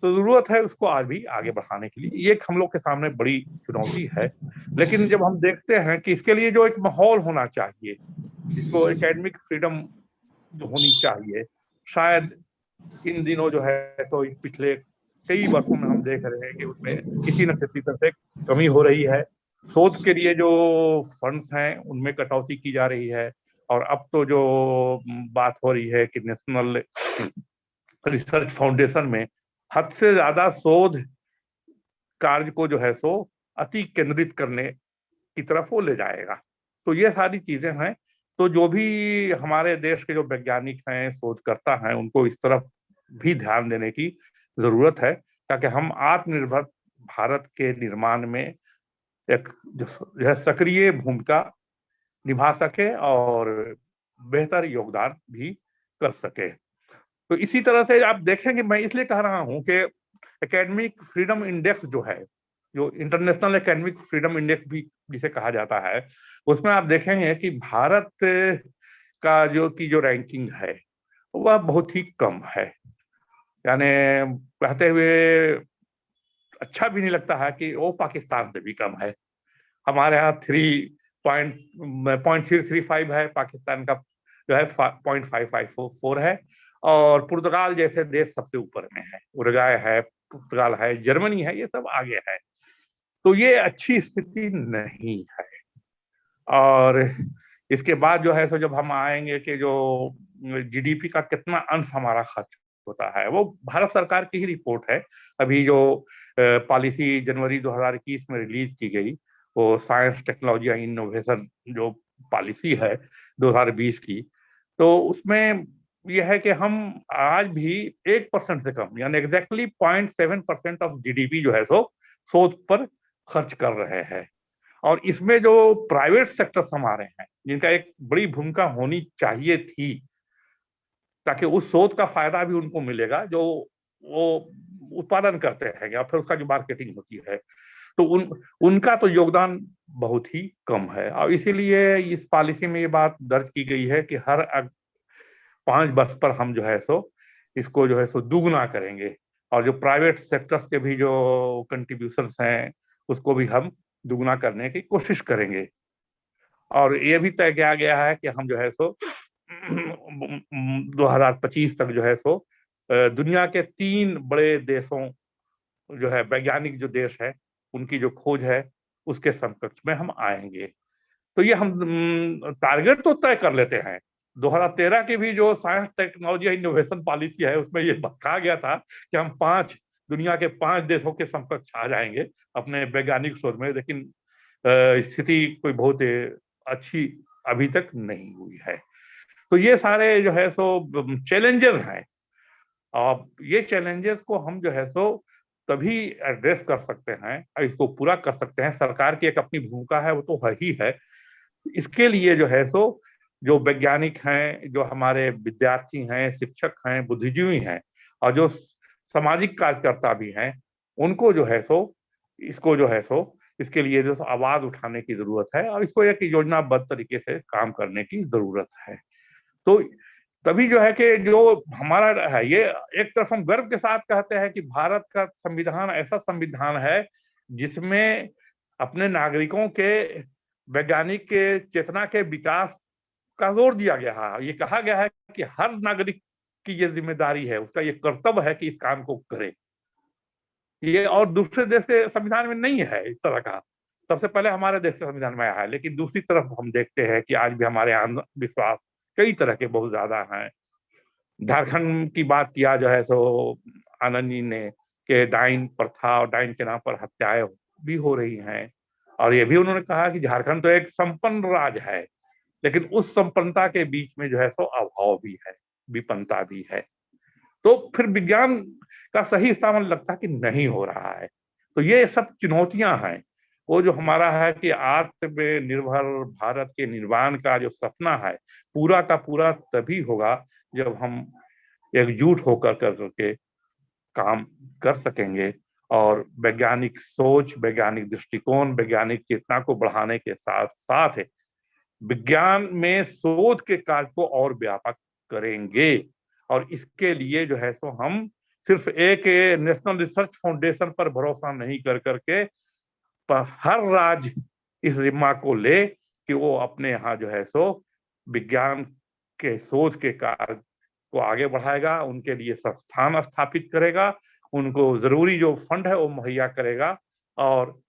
तो जरूरत है उसको आज भी आगे बढ़ाने के लिए। ये एक हम लोग के सामने बड़ी चुनौती है। लेकिन जब हम देखते हैं कि इसके लिए जो एक माहौल होना चाहिए, जिसको एकेडमिक फ्रीडम होनी चाहिए, शायद इन दिनों जो है तो पिछले कई वर्षों में हम देख रहे हैं कि उसमें किसी न किसी तरह से कमी हो रही है। शोध के लिए जो फंड्स हैं उनमें कटौती की जा रही है, और अब तो जो बात हो रही है कि नेशनल रिसर्च फाउंडेशन में हद से ज्यादा शोध कार्य को जो है सो अति केंद्रित करने की तरफ वो ले जाएगा। तो ये सारी चीजें हैं। तो जो भी हमारे देश के जो वैज्ञानिक हैं, शोधकर्ता हैं, उनको इस तरफ भी ध्यान देने की जरूरत है, ताकि हम आत्मनिर्भर भारत के निर्माण में एक जो सक्रिय भूमिका निभा सके और बेहतर योगदान भी कर सके। तो इसी तरह से आप देखेंगे, मैं इसलिए कह रहा हूं कि एकेडमिक फ्रीडम इंडेक्स जो है, जो इंटरनेशनल एकेडमिक फ्रीडम इंडेक्स भी जिसे कहा जाता है, उसमें आप देखेंगे कि भारत का जो रैंकिंग है वह बहुत ही कम है। यानी कहते हुए अच्छा भी नहीं लगता है कि वो पाकिस्तान से भी कम है। हमारे यहाँ 3.335 है, पाकिस्तान का जो है 0.554 है, और पुर्तगाल जैसे देश सबसे ऊपर में है, उरुग्वे है, पुर्तगाल है, जर्मनी है, ये सब आगे है। तो ये अच्छी स्थिति नहीं है। और इसके बाद जो है सो जब हम आएंगे कि जो जीडीपी का कितना अंश हमारा खर्च होता है, वो भारत सरकार की ही रिपोर्ट है। अभी जो पॉलिसी जनवरी 2021 में रिलीज की गई, वो साइंस टेक्नोलॉजी एंड इनोवेशन जो पॉलिसी है 2020 की, तो उसमें यह है कि हम आज भी 1% से कम, यानी एग्जैक्टली 0.7% ऑफ जीडीपी जो है सो शोध पर खर्च कर रहे हैं। और इसमें जो प्राइवेट सेक्टर्स हमारे हैं, जिनका एक बड़ी भूमिका होनी चाहिए थी, ताकि उस शोध का फायदा भी उनको मिलेगा जो वो उत्पादन करते हैं या फिर उसका जो मार्केटिंग होती है, तो उनका तो योगदान बहुत ही कम है। और इसीलिए इस पॉलिसी में ये बात दर्ज की गई है कि हर 5 वर्ष पर हम जो है सो इसको जो है सो दुगुना करेंगे, और जो प्राइवेट सेक्टर्स के भी जो कंट्रीब्यूशंस हैं उसको भी हम दुगुना करने की कोशिश करेंगे। और ये भी तय किया गया है कि हम जो है सो 2025 तक जो है सो दुनिया के 3 बड़े देशों, जो है वैज्ञानिक जो देश है, उनकी जो खोज है उसके समकक्ष में हम आएंगे। तो ये हम टारगेट तो तय कर लेते हैं। 2013 की भी जो साइंस टेक्नोलॉजी इनोवेशन पॉलिसी है, उसमें ये कहा गया था कि हम दुनिया के 5 देशों के समकक्ष आ जाएंगे अपने वैज्ञानिक शोध में, लेकिन स्थिति कोई बहुत अच्छी अभी तक नहीं हुई है। तो ये सारे जो है सो चैलेंजेस हैं, और ये चैलेंजेस को हम जो है सो तभी एड्रेस कर सकते हैं और इसको पूरा कर सकते हैं। सरकार की एक अपनी भूमिका है, वो तो है ही है। इसके लिए जो है सो जो वैज्ञानिक हैं, जो हमारे विद्यार्थी हैं, शिक्षक हैं, बुद्धिजीवी हैं, और जो सामाजिक कार्यकर्ता भी हैं, उनको जो है सो इसके लिए जो आवाज उठाने की जरूरत है, और इसको एक योजनाबद्ध तरीके से काम करने की जरूरत है। तो तभी जो है कि जो हमारा है, ये एक तरफ हम गर्व के साथ कहते हैं कि भारत का संविधान ऐसा संविधान है जिसमें अपने नागरिकों के वैज्ञानिक के चेतना के विकास का जोर दिया गया है। ये कहा गया है कि हर नागरिक की ये जिम्मेदारी है, उसका ये कर्तव्य है कि इस काम को करे। ये और दूसरे देश के संविधान में नहीं है इस तरह का। सबसे पहले हमारे देश के संविधान में आया है, लेकिन दूसरी तरफ हम देखते हैं कि आज भी हमारे अंधविश्वास कई तरह के बहुत ज्यादा हैं। झारखंड की बात किया जो है सो आनंद जी ने, कि डाइन प्रथा और डाइन के नाम पर हत्याएं भी हो रही हैं, और ये भी उन्होंने कहा कि झारखंड तो एक संपन्न राज्य है, लेकिन उस संपन्नता के बीच में जो है सो अभाव भी है, विपन्नता भी है। तो फिर विज्ञान का सही इस्तेमाल लगता कि नहीं हो रहा है। तो ये सब चुनौतियां हैं। वो जो हमारा है कि आत्मनिर्भर भारत के निर्माण का जो सपना है, पूरा का पूरा तभी होगा जब हम एकजुट होकर करके काम कर सकेंगे, और वैज्ञानिक सोच, वैज्ञानिक दृष्टिकोण, वैज्ञानिक चेतना को बढ़ाने के साथ साथ विज्ञान में शोध के कार्य को और व्यापक करेंगे। और इसके लिए जो है सो हम सिर्फ एक नेशनल रिसर्च फाउंडेशन पर भरोसा नहीं कर करके हर राज्य इस जिम्मा को ले कि वो अपने यहाँ जो है सो विज्ञान के शोध के कार्य को आगे बढ़ाएगा, उनके लिए संस्थान स्थापित करेगा, उनको जरूरी जो फंड है वो मुहैया करेगा, और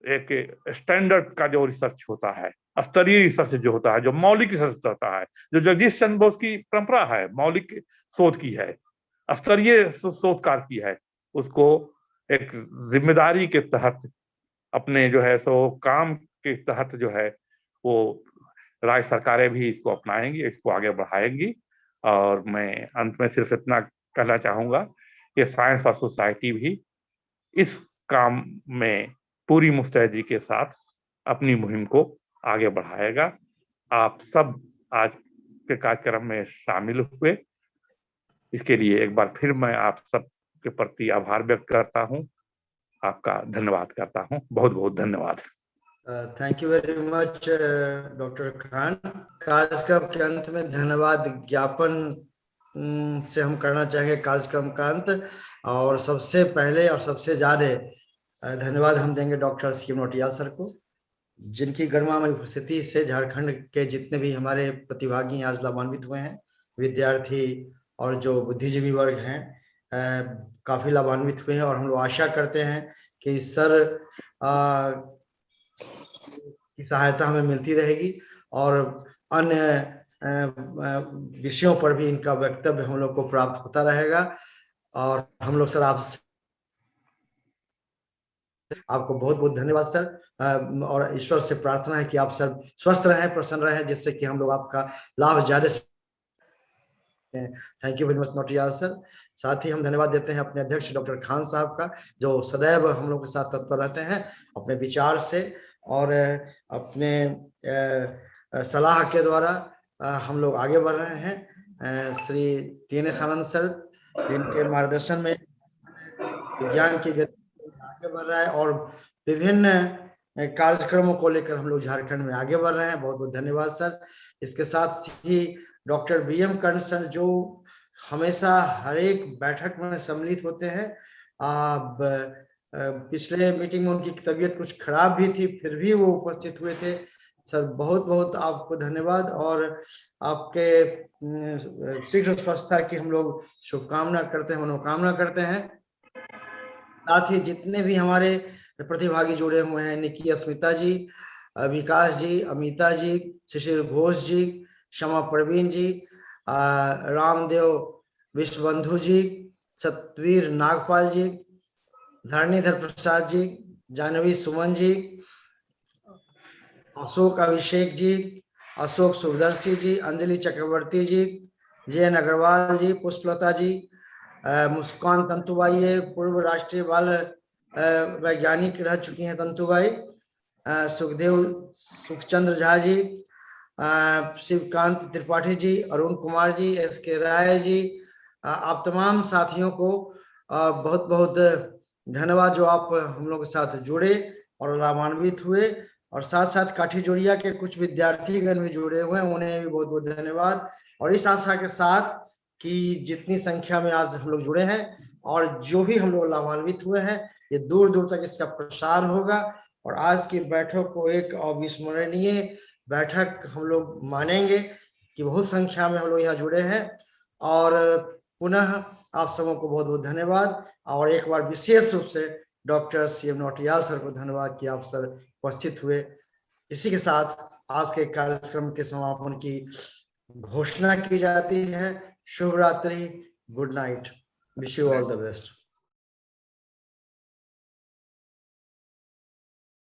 एक स्टैंडर्ड का जो रिसर्च होता है, स्तरीय रिसर्च जो होता है, जो मौलिक रिसर्च होता है, जो जगदीश चंद्र बोस की परंपरा है, मौलिक शोध की है, स्तरीय शोधकार की है, उसको एक जिम्मेदारी के तहत अपने जो है सो काम के तहत जो है वो राज्य सरकारें भी इसको अपनाएंगी, इसको आगे बढ़ाएंगी। और मैं अंत में सिर्फ इतना कहना चाहूंगा कि साइंस और सोसाइटी भी इस काम में पूरी मुस्तैदी के साथ अपनी मुहिम को आगे बढ़ाएगा। आप सब आज के कार्यक्रम में शामिल हुए। इसके लिए एक बार फिर मैं आप सब के प्रति आभार व्यक्त करता हूँ, आपका धन्यवाद करता हूँ। बहुत बहुत धन्यवाद। Thank you very much doctor Khan. कार्यक्रम के अंत में धन्यवाद ज्ञापन से हम करना चाहेंगे कार्यक्रम का अंत, और सबसे पहले और सबसे ज्यादा धन्यवाद हम देंगे डॉक्टर सीएम नौटियाल सर को, जिनकी गणमान्य उपस्थिति से झारखंड के जितने भी हमारे प्रतिभागी आज लाभान्वित हुए हैं, विद्यार्थी और जो बुद्धिजीवी वर्ग हैं, काफी लाभान्वित हुए हैं। और हम लोग आशा करते हैं कि सर की सहायता हमें मिलती रहेगी और अन्य विषयों पर भी इनका वक्तव्य हम लोग को प्राप्त होता रहेगा। और हम लोग सर आपको बहुत बहुत धन्यवाद सर, और ईश्वर से प्रार्थना है कि आप सर स्वस्थ रहें, प्रसन्न रहें, जिससे कि हम लोग आपका लाभ ज्यादा। Thank you very much Nautiyal sir. साथ ही हम धन्यवाद देते हैं अपने अध्यक्ष डॉक्टर खान साहब का, जो सदैव हम लोग के साथ तत्पर रहते हैं अपने विचार से और अपने सलाह के द्वारा हम लोग आगे बढ़ रहे हैं। श्री TNS आनंद सर, जिनके मार्गदर्शन में विज्ञान की गति आगे बढ़ रहा है और विभिन्न कार्यक्रमों को लेकर हम लोग झारखंड में आगे बढ़ रहे हैं। बहुत बहुत धन्यवाद सर। इसके साथ ही डॉक्टर BM कर्ण सर, जो हमेशा हर एक बैठक में सम्मिलित होते हैं। पिछले मीटिंग में उनकी तबीयत कुछ खराब भी थी, फिर भी वो उपस्थित हुए थे। सर बहुत बहुत आपको धन्यवाद, और आपके शीघ्र स्वस्थता की हम लोग शुभकामना करते हैं, मनोकामना करते हैं। साथ ही जितने भी हमारे प्रतिभागी जुड़े हुए हैं, निकी अस्मिता जी, विकास जी, अमिता जी, शिशिर घोष जी, क्षमा प्रवीण जी, रामदेव विश्वबंधु जी, सतवीर नागपाल जी, धरणीधर प्रसाद जी, जानवी सुमन जी, अशोक अभिषेक जी, अशोक सुखदर्शी जी, अंजलि चक्रवर्ती जी, JN अग्रवाल जी, पुष्पलता जी, मुस्कान तंतुबाई, पूर्व राष्ट्रीय बाल वैज्ञानिक रह चुकी हैं तंतुबाई, सुखदेव सुखचंद्र झा जी, शिवकांत त्रिपाठी जी, अरुण कुमार जी, SK राय जी, आप तमाम साथियों को बहुत बहुत धन्यवाद, जो आप हम लोग के साथ जुड़े और लाभान्वित हुए। और साथ साथ काठी जोड़िया के कुछ विद्यार्थीगण भी जुड़े हुए हैं, उन्हें भी बहुत बहुत धन्यवाद। और इस आशा के साथ कि जितनी संख्या में आज हम लोग जुड़े हैं और जो भी हम लोग लाभान्वित हुए हैं, ये दूर दूर तक इसका प्रसार होगा और आज की बैठक को एक अविस्मरणीय बैठक हम लोग मानेंगे कि बहुत संख्या में हम लोग यहाँ जुड़े हैं। और पुनः आप सबों को बहुत बहुत धन्यवाद, और एक बार विशेष रूप से डॉक्टर CM नौटियाल सर को धन्यवाद कि आप सर उपस्थित हुए। इसी के साथ आज के कार्यक्रम के समापन की घोषणा की जाती है। शुभ रात्रि, good night, wish you all the best.